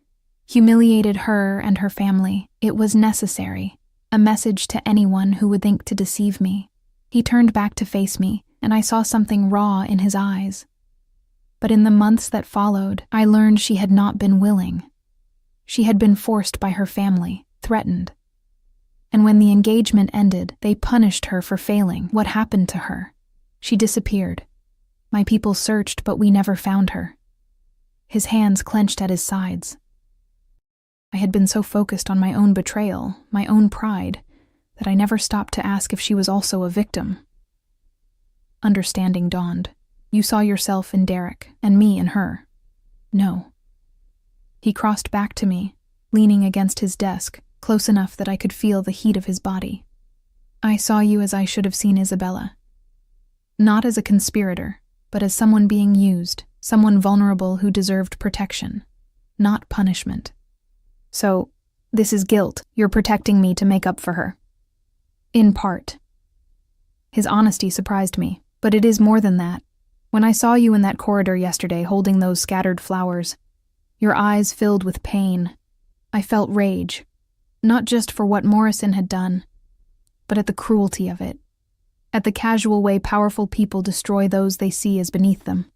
humiliated her and her family. It was necessary, a message to anyone who would think to deceive me. He turned back to face me, and I saw something raw in his eyes. But in the months that followed, I learned she had not been willing. She had been forced by her family, threatened. And when the engagement ended, they punished her for failing. What happened to her? She disappeared. My people searched, but we never found her. His hands clenched at his sides. I had been so focused on my own betrayal, my own pride, that I never stopped to ask if she was also a victim. Understanding dawned. You saw yourself in Derek, and me in her. No. He crossed back to me, leaning against his desk, close enough that I could feel the heat of his body. I saw you as I should have seen Isabella. Not as a conspirator, but as someone being used, someone vulnerable who deserved protection, not punishment. So, this is guilt. You're protecting me to make up for her. In part. His honesty surprised me, but it is more than that. When I saw you in that corridor yesterday holding those scattered flowers, your eyes filled with pain, I felt rage, not just for what Morrison had done, but at the cruelty of it, at the casual way powerful people destroy those they see as beneath them.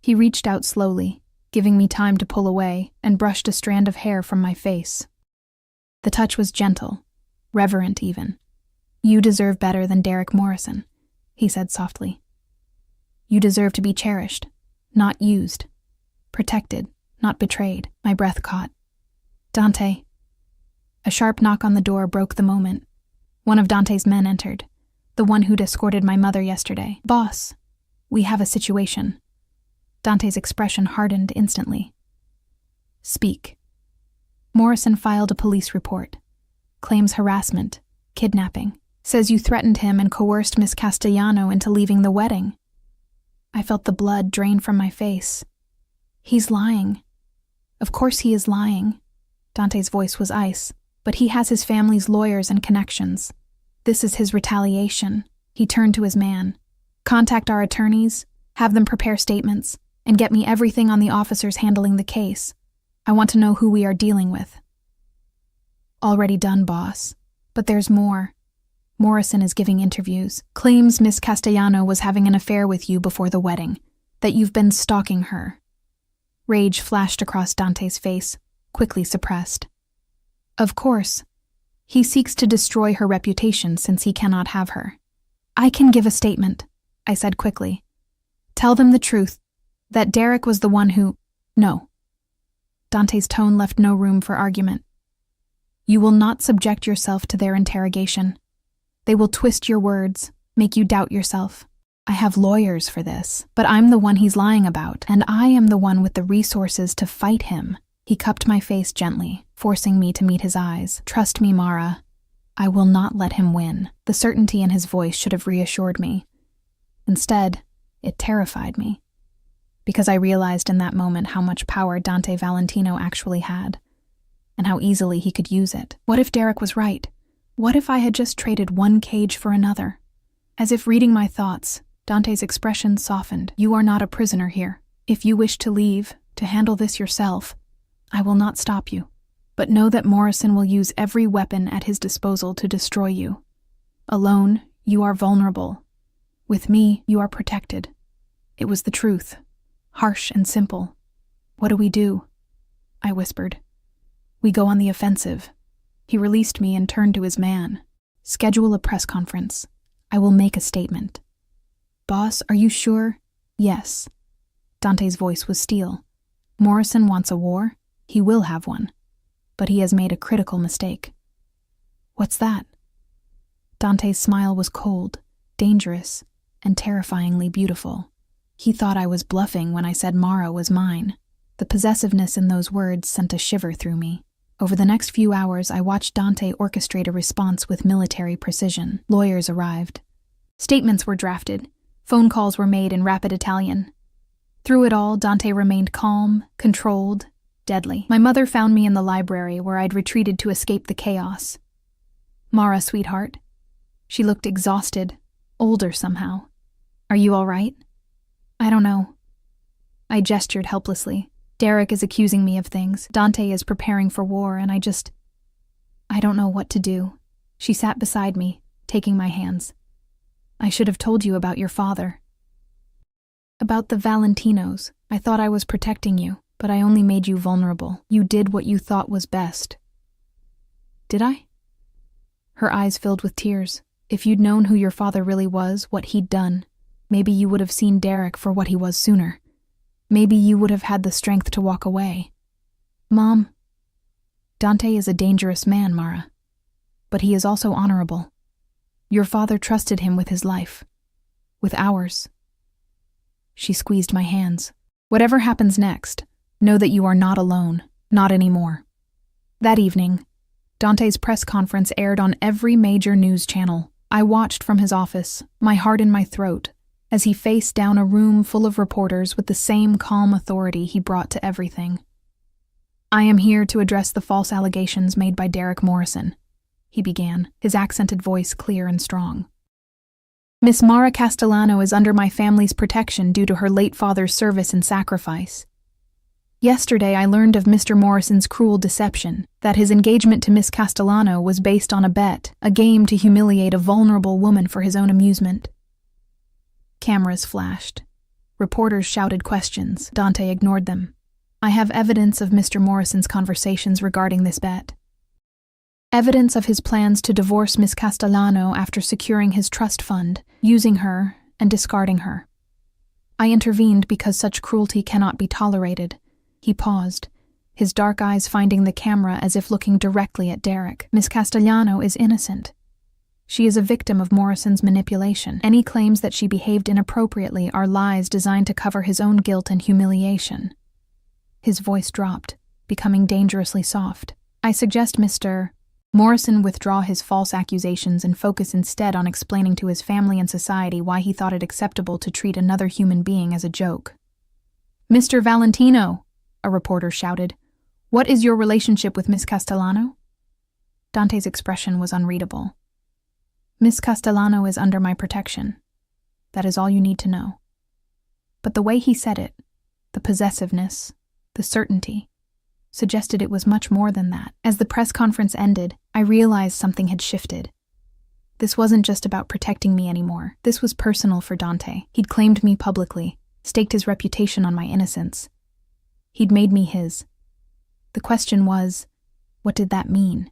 He reached out slowly, giving me time to pull away, and brushed a strand of hair from my face. The touch was gentle, reverent even. You deserve better than Derek Morrison, he said softly. You deserve to be cherished, not used, protected, not betrayed. My breath caught. Dante. A sharp knock on the door broke the moment. One of Dante's men entered, the one who'd escorted my mother yesterday. Boss, we have a situation. Dante's expression hardened instantly. Speak. Morrison filed a police report. Claims harassment, kidnapping. Says you threatened him and coerced Miss Castellano into leaving the wedding. I felt the blood drain from my face. He's lying. Of course he is lying. Dante's voice was ice, but he has his family's lawyers and connections. This is his retaliation. He turned to his man. Contact our attorneys, have them prepare statements, and get me everything on the officers handling the case. I want to know who we are dealing with. Already done, boss. But there's more. Morrison is giving interviews, claims Miss Castellano was having an affair with you before the wedding, that you've been stalking her. Rage flashed across Dante's face, quickly suppressed. Of course. He seeks to destroy her reputation since he cannot have her. I can give a statement, I said quickly. Tell them the truth, that Derek was the one who... No. Dante's tone left no room for argument. You will not subject yourself to their interrogation. They will twist your words, make you doubt yourself. I have lawyers for this, but I'm the one he's lying about, and I am the one with the resources to fight him. He cupped my face gently, forcing me to meet his eyes. Trust me, Mara. I will not let him win. The certainty in his voice should have reassured me. Instead, it terrified me, because I realized in that moment how much power Dante Valentino actually had, and how easily he could use it. What if Derek was right? What if I had just traded one cage for another? As if reading my thoughts, Dante's expression softened. You are not a prisoner here. If you wish to leave, to handle this yourself, I will not stop you. But know that Morrison will use every weapon at his disposal to destroy you. Alone, you are vulnerable. With me, you are protected. It was the truth, harsh and simple. What do we do? I whispered. We go on the offensive. He released me and turned to his man. Schedule a press conference. I will make a statement. Boss, are you sure? Yes. Dante's voice was steel. Morrison wants a war. He will have one. But he has made a critical mistake. What's that? Dante's smile was cold, dangerous, and terrifyingly beautiful. He thought I was bluffing when I said Mara was mine. The possessiveness in those words sent a shiver through me. Over the next few hours, I watched Dante orchestrate a response with military precision. Lawyers arrived. Statements were drafted. Phone calls were made in rapid Italian. Through it all, Dante remained calm, controlled, deadly. My mother found me in the library where I'd retreated to escape the chaos. Mara, sweetheart. She looked exhausted, older somehow. Are you all right? I don't know. I gestured helplessly. Derek is accusing me of things. Dante is preparing for war, and I don't know what to do. She sat beside me, taking my hands. I should have told you about your father. About the Valentinos. I thought I was protecting you, but I only made you vulnerable. You did what you thought was best. Did I? Her eyes filled with tears. If you'd known who your father really was, what he'd done, maybe you would have seen Derek for what he was sooner. Maybe you would have had the strength to walk away. Mom, Dante is a dangerous man, Mara. But he is also honorable. Your father trusted him with his life. With ours. She squeezed my hands. Whatever happens next, know that you are not alone. Not anymore. That evening, Dante's press conference aired on every major news channel. I watched from his office, my heart in my throat, as he faced down a room full of reporters with the same calm authority he brought to everything. I am here to address the false allegations made by Derek Morrison, he began, his accented voice clear and strong. Miss Mara Castellano is under my family's protection due to her late father's service and sacrifice. Yesterday I learned of Mr. Morrison's cruel deception, that his engagement to Miss Castellano was based on a bet, a game to humiliate a vulnerable woman for his own amusement. Cameras flashed. Reporters shouted questions. Dante ignored them. I have evidence of Mr. Morrison's conversations regarding this bet. Evidence of his plans to divorce Miss Castellano after securing his trust fund, using her and discarding her. I intervened because such cruelty cannot be tolerated. He paused, his dark eyes finding the camera as if looking directly at Derek. Miss Castellano is innocent. She is a victim of Morrison's manipulation. Any claims that she behaved inappropriately are lies designed to cover his own guilt and humiliation. His voice dropped, becoming dangerously soft. I suggest Mr. Morrison withdraw his false accusations and focus instead on explaining to his family and society why he thought it acceptable to treat another human being as a joke. Mr. Valentino, a reporter shouted, what is your relationship with Miss Castellano? Dante's expression was unreadable. Miss Castellano is under my protection. That is all you need to know. But the way he said it, the possessiveness, the certainty, suggested it was much more than that. As the press conference ended, I realized something had shifted. This wasn't just about protecting me anymore. This was personal for Dante. He'd claimed me publicly, staked his reputation on my innocence. He'd made me his. The question was, what did that mean?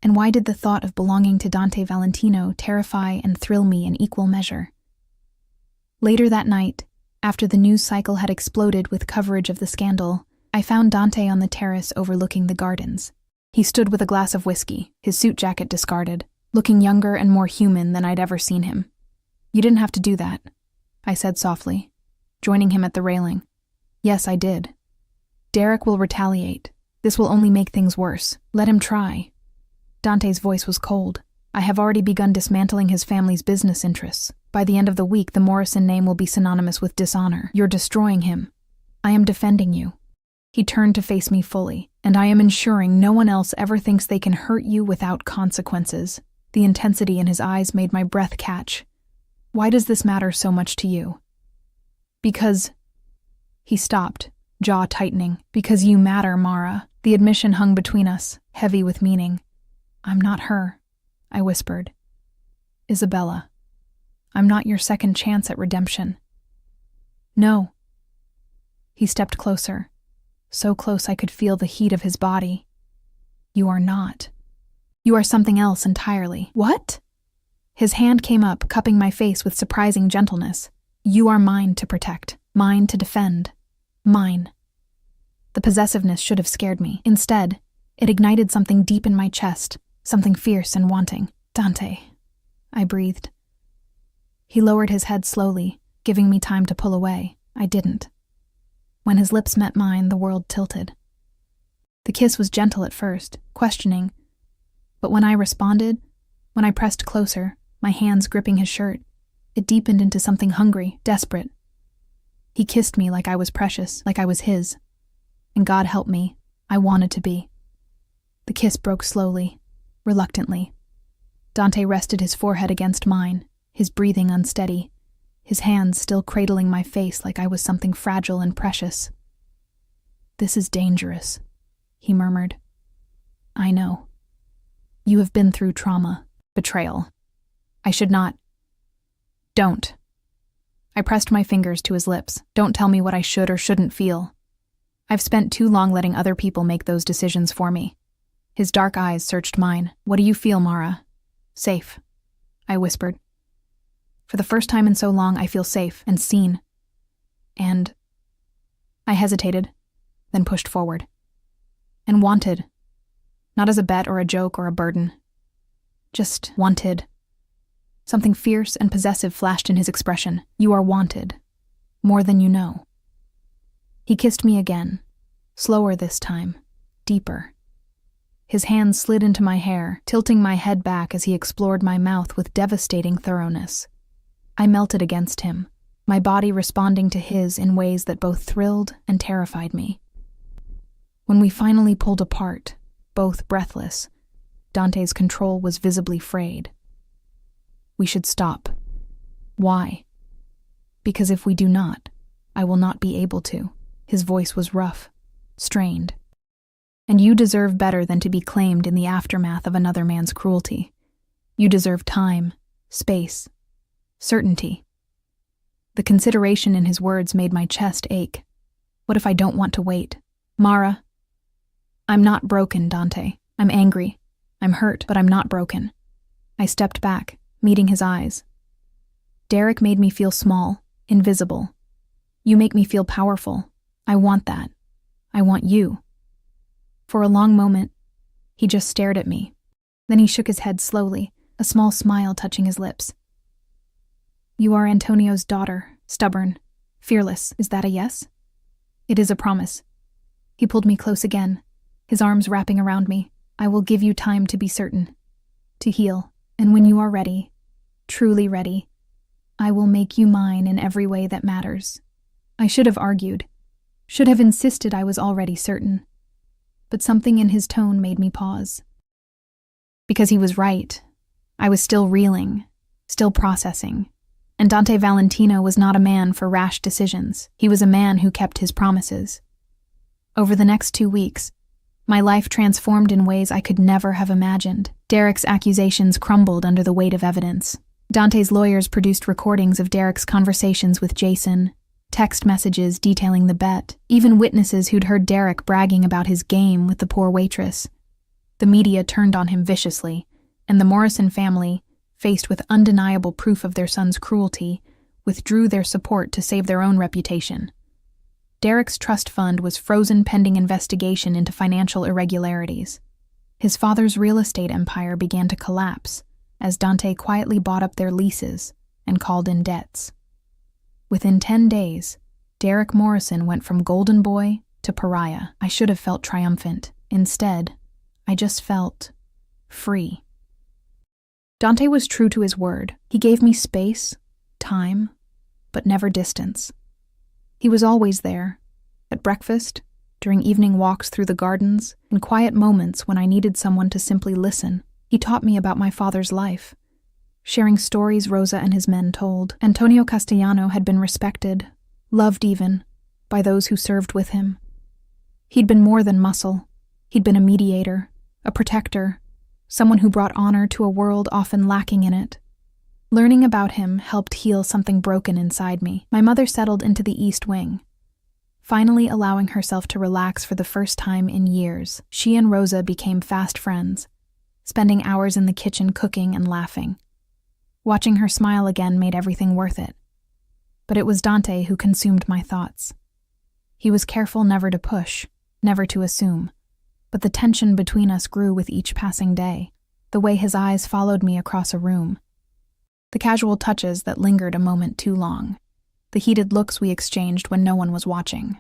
And why did the thought of belonging to Dante Valentino terrify and thrill me in equal measure? Later that night, after the news cycle had exploded with coverage of the scandal, I found Dante on the terrace overlooking the gardens. He stood with a glass of whiskey, his suit jacket discarded, looking younger and more human than I'd ever seen him. "You didn't have to do that," I said softly, joining him at the railing. "Yes, I did. Derek will retaliate. This will only make things worse. Let him try." Dante's voice was cold. "I have already begun dismantling his family's business interests. By the end of the week, the Morrison name will be synonymous with dishonor. You're destroying him. I am defending you." He turned to face me fully, "And I am ensuring no one else ever thinks they can hurt you without consequences." The intensity in his eyes made my breath catch. "Why does this matter so much to you?" "Because—" He stopped, jaw tightening. "Because you matter, Mara." The admission hung between us, heavy with meaning. "I'm not her," I whispered. "Isabella. I'm not your second chance at redemption." "No." He stepped closer, so close I could feel the heat of his body. "You are not. You are something else entirely." "What?" His hand came up, cupping my face with surprising gentleness. "You are mine to protect, mine to defend. Mine." The possessiveness should have scared me. Instead, it ignited something deep in my chest, something fierce and wanting. "Dante," I breathed. He lowered his head slowly, giving me time to pull away. I didn't. When his lips met mine, the world tilted. The kiss was gentle at first, questioning, but when I responded, when I pressed closer, my hands gripping his shirt, it deepened into something hungry, desperate. He kissed me like I was precious, like I was his. And God help me, I wanted to be. The kiss broke slowly, reluctantly. Dante rested his forehead against mine, his breathing unsteady, his hands still cradling my face like I was something fragile and precious. "This is dangerous," he murmured. "I know. You have been through trauma, betrayal. I should not—" "Don't." I pressed my fingers to his lips. "Don't tell me what I should or shouldn't feel. I've spent too long letting other people make those decisions for me." His dark eyes searched mine. "What do you feel, Mara?" "Safe," I whispered. "For the first time in so long, I feel safe and seen. And—" I hesitated, then pushed forward. "And wanted. Not as a bet or a joke or a burden. Just wanted." Something fierce and possessive flashed in his expression. "You are wanted. More than you know." He kissed me again, slower this time, deeper. His hands slid into my hair, tilting my head back as he explored my mouth with devastating thoroughness. I melted against him, my body responding to his in ways that both thrilled and terrified me. When we finally pulled apart, both breathless, Dante's control was visibly frayed. "We should stop." "Why?" "Because if we do not, I will not be able to." His voice was rough, strained. "And you deserve better than to be claimed in the aftermath of another man's cruelty. You deserve time, space, certainty." The consideration in his words made my chest ache. What if I don't want to wait? "Mara, I'm not broken, Dante. I'm angry. I'm hurt, but I'm not broken." I stepped back, meeting his eyes. "Derek made me feel small, invisible. You make me feel powerful. I want that. I want you." For a long moment, he just stared at me. Then he shook his head slowly, a small smile touching his lips. "You are Antonio's daughter, stubborn, fearless. Is that a yes?" "It is a promise." He pulled me close again, his arms wrapping around me. "I will give you time to be certain, to heal, and when you are ready, truly ready, I will make you mine in every way that matters." I should have argued, should have insisted I was already certain, but something in his tone made me pause. Because he was right. I was still reeling, still processing, and Dante Valentino was not a man for rash decisions. He was a man who kept his promises. Over the next 2 weeks, my life transformed in ways I could never have imagined. Derek's accusations crumbled under the weight of evidence. Dante's lawyers produced recordings of Derek's conversations with Jason, text messages detailing the bet, even witnesses who'd heard Derek bragging about his game with the poor waitress. The media turned on him viciously, and the Morrison family, faced with undeniable proof of their son's cruelty, withdrew their support to save their own reputation. Derek's trust fund was frozen pending investigation into financial irregularities. His father's real estate empire began to collapse as Dante quietly bought up their leases and called in debts. Within 10 days, Derek Morrison went from golden boy to pariah. I should have felt triumphant. Instead, I just felt free. Dante was true to his word. He gave me space, time, but never distance. He was always there, at breakfast, during evening walks through the gardens, in quiet moments when I needed someone to simply listen. He taught me about my father's life, sharing stories Rosa and his men told. Antonio Castellano had been respected, loved even, by those who served with him. He'd been more than muscle. He'd been a mediator, a protector, someone who brought honor to a world often lacking in it. Learning about him helped heal something broken inside me. My mother settled into the East Wing, finally allowing herself to relax for the first time in years. She and Rosa became fast friends, spending hours in the kitchen cooking and laughing. Watching her smile again made everything worth it. But it was Dante who consumed my thoughts. He was careful never to push, never to assume, but the tension between us grew with each passing day, the way his eyes followed me across a room. The casual touches that lingered a moment too long, the heated looks we exchanged when no one was watching.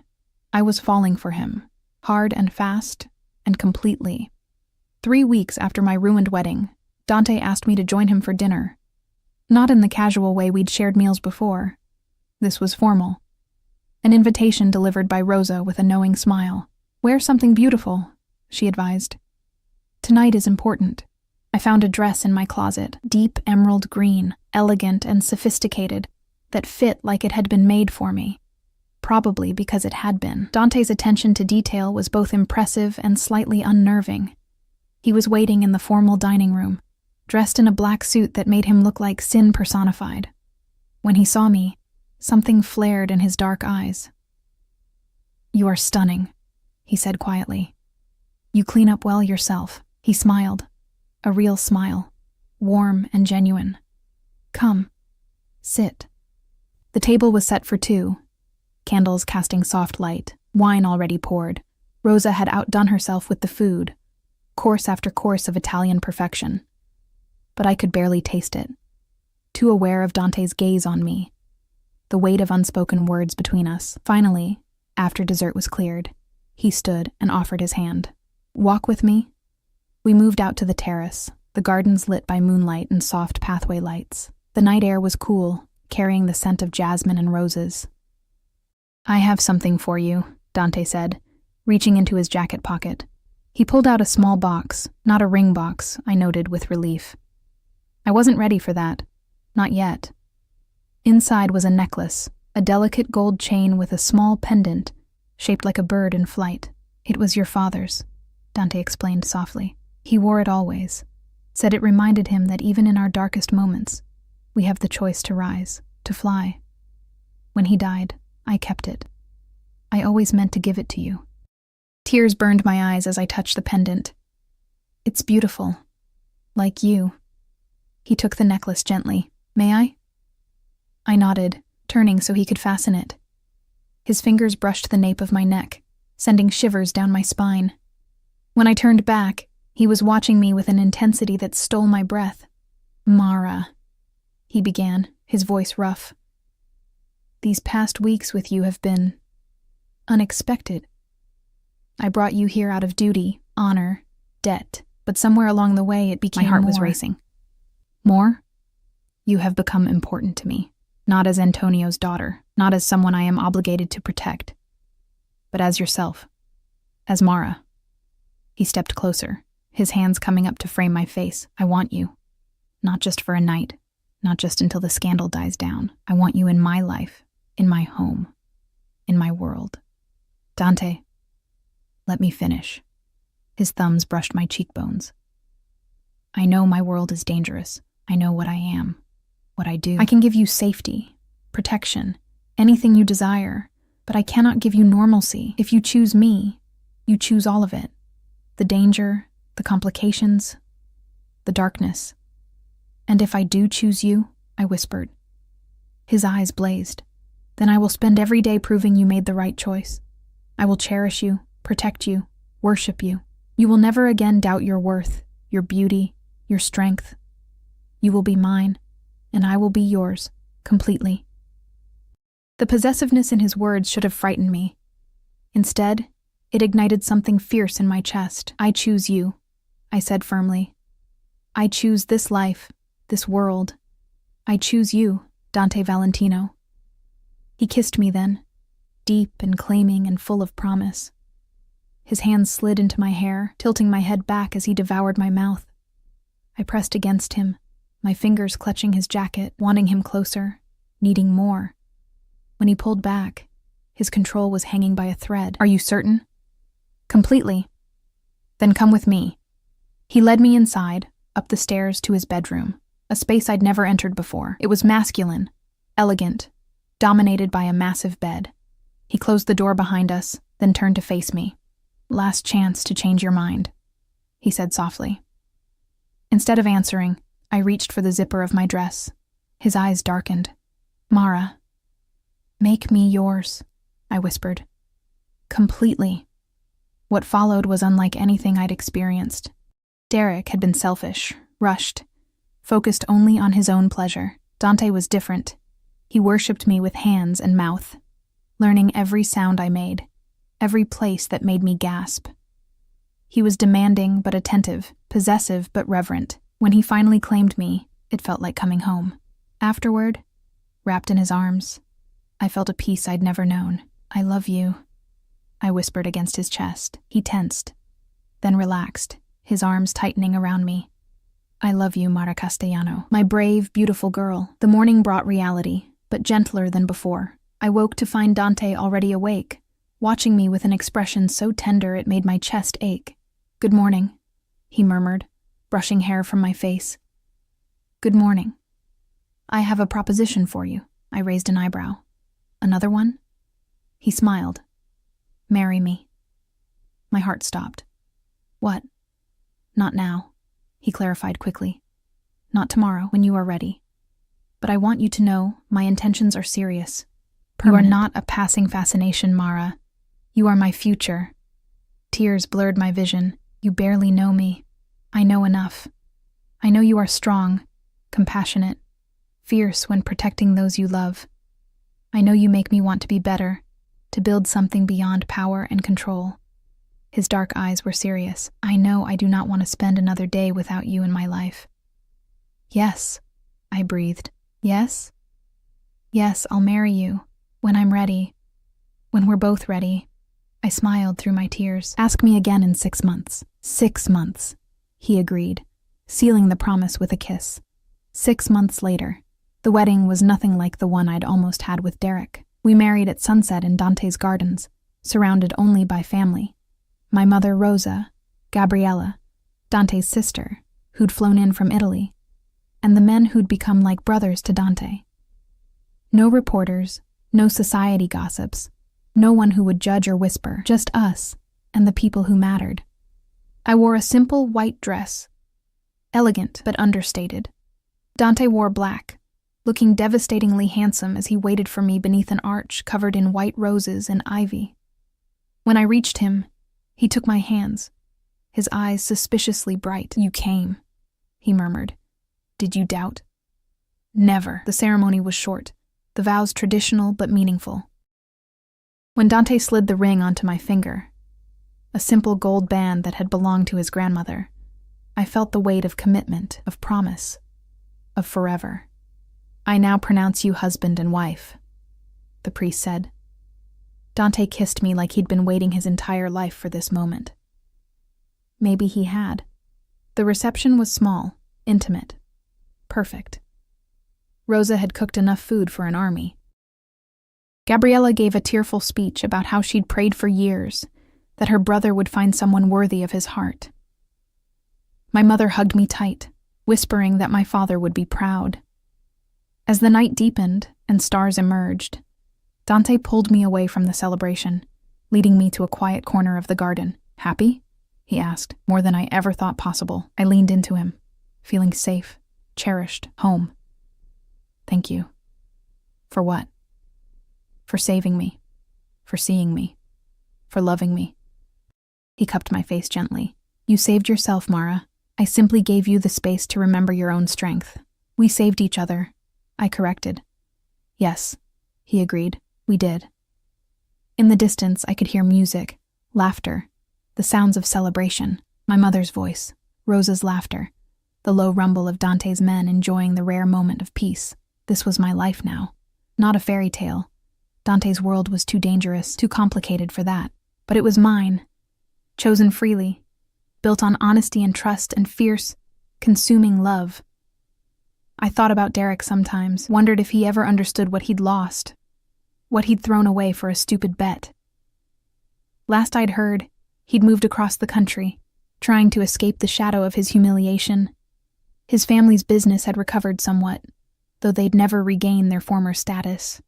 I was falling for him, hard and fast, and completely. 3 weeks after my ruined wedding, Dante asked me to join him for dinner. Not in the casual way we'd shared meals before. This was formal. An invitation delivered by Rosa with a knowing smile. "Wear something beautiful," she advised. "Tonight is important." I found a dress in my closet, deep emerald green, elegant and sophisticated, that fit like it had been made for me. Probably because it had been. Dante's attention to detail was both impressive and slightly unnerving. He was waiting in the formal dining room, dressed in a black suit that made him look like sin personified. When he saw me, something flared in his dark eyes. "You are stunning," he said quietly. "You clean up well yourself." He smiled. A real smile, warm and genuine. "Come, sit." The table was set for 2, candles casting soft light, wine already poured. Rosa had outdone herself with the food, course after course of Italian perfection. But I could barely taste it, too aware of Dante's gaze on me, the weight of unspoken words between us. Finally, after dessert was cleared, he stood and offered his hand. "Walk with me?" We moved out to the terrace, the gardens lit by moonlight and soft pathway lights. The night air was cool, carrying the scent of jasmine and roses. "I have something for you," Dante said, reaching into his jacket pocket. He pulled out a small box, not a ring box, I noted with relief. I wasn't ready for that. Not yet. Inside was a necklace, a delicate gold chain with a small pendant, shaped like a bird in flight. "It was your father's," Dante explained softly. "He wore it always, said it reminded him that even in our darkest moments, we have the choice to rise, to fly. When he died, I kept it. I always meant to give it to you." Tears burned my eyes as I touched the pendant. "It's beautiful. Like you." He took the necklace gently. "May I?" I nodded, turning so he could fasten it. His fingers brushed the nape of my neck, sending shivers down my spine. When I turned back, he was watching me with an intensity that stole my breath. "Mara," he began, his voice rough. "These past weeks with you have been unexpected. I brought you here out of duty, honor, debt, but somewhere along the way it became My heart more. was racing. More? You have become important to me, not as Antonio's daughter, not as someone I am obligated to protect, but as yourself, as Mara." He stepped closer, his hands coming up to frame my face. "I want you. Not just for a night, not just until the scandal dies down. I want you in my life, in my home, in my world." "Dante, let me finish." His thumbs brushed my cheekbones. "I know my world is dangerous. I know what I am, what I do. I can give you safety, protection, anything you desire, but I cannot give you normalcy. If you choose me, you choose all of it. The danger, the complications, the darkness. And if I do choose you," I whispered. His eyes blazed. Then I will spend every day proving you made the right choice. I will cherish you, protect you, worship you. You will never again doubt your worth, your beauty, your strength. You will be mine, and I will be yours, completely." The possessiveness in his words should have frightened me. Instead, it ignited something fierce in my chest. "I choose you," I said firmly. "I choose this life, this world. I choose you, Dante Valentino." He kissed me then, deep and claiming and full of promise. His hands slid into my hair, tilting my head back as he devoured my mouth. I pressed against him, my fingers clutching his jacket, wanting him closer, needing more. When he pulled back, his control was hanging by a thread. "Are you certain?" "Completely." "Then come with me." He led me inside, up the stairs to his bedroom, a space I'd never entered before. It was masculine, elegant, dominated by a massive bed. He closed the door behind us, then turned to face me. "Last chance to change your mind," he said softly. Instead of answering, I reached for the zipper of my dress. His eyes darkened. "Mara, make me yours," I whispered. "Completely." What followed was unlike anything I'd experienced. Derek had been selfish, rushed, focused only on his own pleasure. Dante was different. He worshipped me with hands and mouth, learning every sound I made, every place that made me gasp. He was demanding but attentive, possessive but reverent. When he finally claimed me, it felt like coming home. Afterward, wrapped in his arms, I felt a peace I'd never known. "I love you," I whispered against his chest. He tensed, then relaxed, his arms tightening around me. "I love you, Mara Castellano, my brave, beautiful girl." The morning brought reality, but gentler than before. I woke to find Dante already awake, watching me with an expression so tender it made my chest ache. "Good morning," he murmured, brushing hair from my face. "Good morning. I have a proposition for you." I raised an eyebrow. "Another one?" He smiled. "Marry me." My heart stopped. "What?" "Not now," he clarified quickly. "Not tomorrow, when you are ready. But I want you to know my intentions are serious. Permanent. You are not a passing fascination, Mara. You are my future." Tears blurred my vision. "You barely know me. I know enough. I know you are strong, compassionate, fierce when protecting those you love. I know you make me want to be better, to build something beyond power and control." His dark eyes were serious. "I know I do not want to spend another day without you in my life." "Yes," I breathed. "Yes? Yes, I'll marry you. When I'm ready. When we're both ready." I smiled through my tears. "Ask me again in 6 months." 6 months, he agreed, sealing the promise with a kiss. 6 months later, the wedding was nothing like the one I'd almost had with Derek. We married at sunset in Dante's gardens, surrounded only by family. My mother, Rosa, Gabriella, Dante's sister, who'd flown in from Italy, and the men who'd become like brothers to Dante. No reporters, no society gossips, no one who would judge or whisper, just us and the people who mattered. I wore a simple white dress, elegant but understated. Dante wore black, looking devastatingly handsome as he waited for me beneath an arch covered in white roses and ivy. When I reached him, he took my hands, his eyes suspiciously bright. "You came," he murmured. "Did you doubt?" "Never." The ceremony was short, the vows traditional but meaningful. When Dante slid the ring onto my finger, a simple gold band that had belonged to his grandmother, I felt the weight of commitment, of promise, of forever. "I now pronounce you husband and wife," the priest said. Dante kissed me like he'd been waiting his entire life for this moment. Maybe he had. The reception was small, intimate, perfect. Rosa had cooked enough food for an army. Gabriella gave a tearful speech about how she'd prayed for years that her brother would find someone worthy of his heart. My mother hugged me tight, whispering that my father would be proud. As the night deepened and stars emerged, Dante pulled me away from the celebration, leading me to a quiet corner of the garden. "Happy?" he asked, more than I ever thought possible. I leaned into him, feeling safe, cherished, home. "Thank you." "For what?" for saving me, for seeing me, for loving me. He cupped my face gently. You saved yourself, Mara. I simply gave you the space to remember your own strength. We saved each other, I corrected. Yes, he agreed. We did. In the distance, I could hear music, laughter, the sounds of celebration, my mother's voice, Rosa's laughter, the low rumble of Dante's men enjoying the rare moment of peace. This was my life now, not a fairy tale. Dante's world was too dangerous, too complicated for that. But it was mine, chosen freely, built on honesty and trust and fierce, consuming love. I thought about Derek sometimes, wondered if he ever understood what he'd lost, what he'd thrown away for a stupid bet. Last I'd heard, he'd moved across the country, trying to escape the shadow of his humiliation. His family's business had recovered somewhat, though they'd never regain their former status.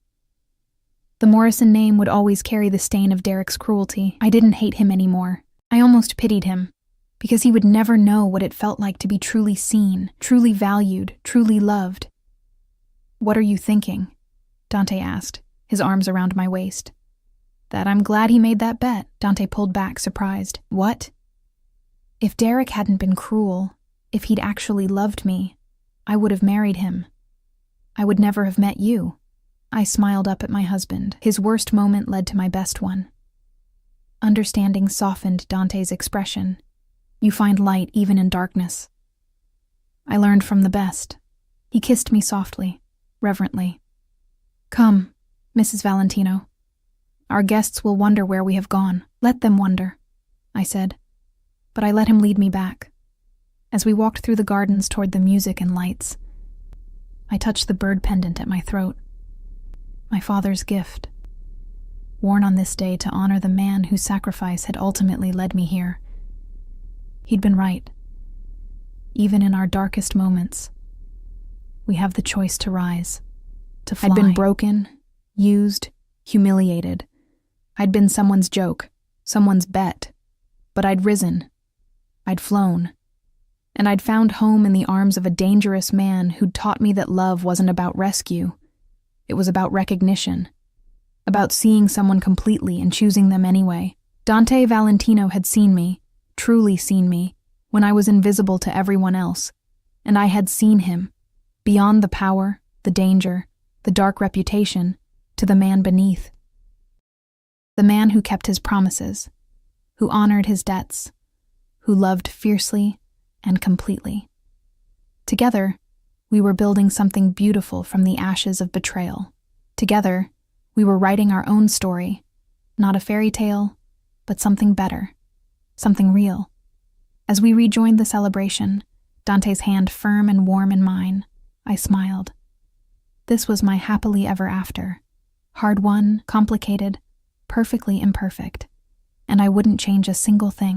The Morrison name would always carry the stain of Derek's cruelty. I didn't hate him anymore. I almost pitied him, because he would never know what it felt like to be truly seen, truly valued, truly loved. What are you thinking? Dante asked, his arms around my waist. That I'm glad he made that bet. Dante pulled back, surprised. What? If Derek hadn't been cruel, if he'd actually loved me, I would have married him. I would never have met you. I smiled up at my husband. His worst moment led to my best one. Understanding softened Dante's expression. You find light even in darkness. I learned from the best. He kissed me softly, reverently. Come, Mrs. Valentino. Our guests will wonder where we have gone. Let them wonder, I said. But I let him lead me back. As we walked through the gardens toward the music and lights, I touched the bird pendant at my throat. My father's gift, worn on this day to honor the man whose sacrifice had ultimately led me here. He'd been right. Even in our darkest moments, we have the choice to rise, to fly. I'd been broken, used, humiliated. I'd been someone's joke, someone's bet. But I'd risen. I'd flown. And I'd found home in the arms of a dangerous man who'd taught me that love wasn't about rescue. It was about recognition. About seeing someone completely and choosing them anyway. Dante Valentino had seen me, truly seen me, when I was invisible to everyone else. And I had seen him, beyond the power, the danger, the dark reputation, to the man beneath. The man who kept his promises, who honored his debts, who loved fiercely and completely. Together, we were building something beautiful from the ashes of betrayal. Together, we were writing our own story, not a fairy tale, but something better, something real. As we rejoined the celebration, Dante's hand firm and warm in mine, I smiled. This was my happily ever after. Hard-won, complicated, perfectly imperfect, and I wouldn't change a single thing.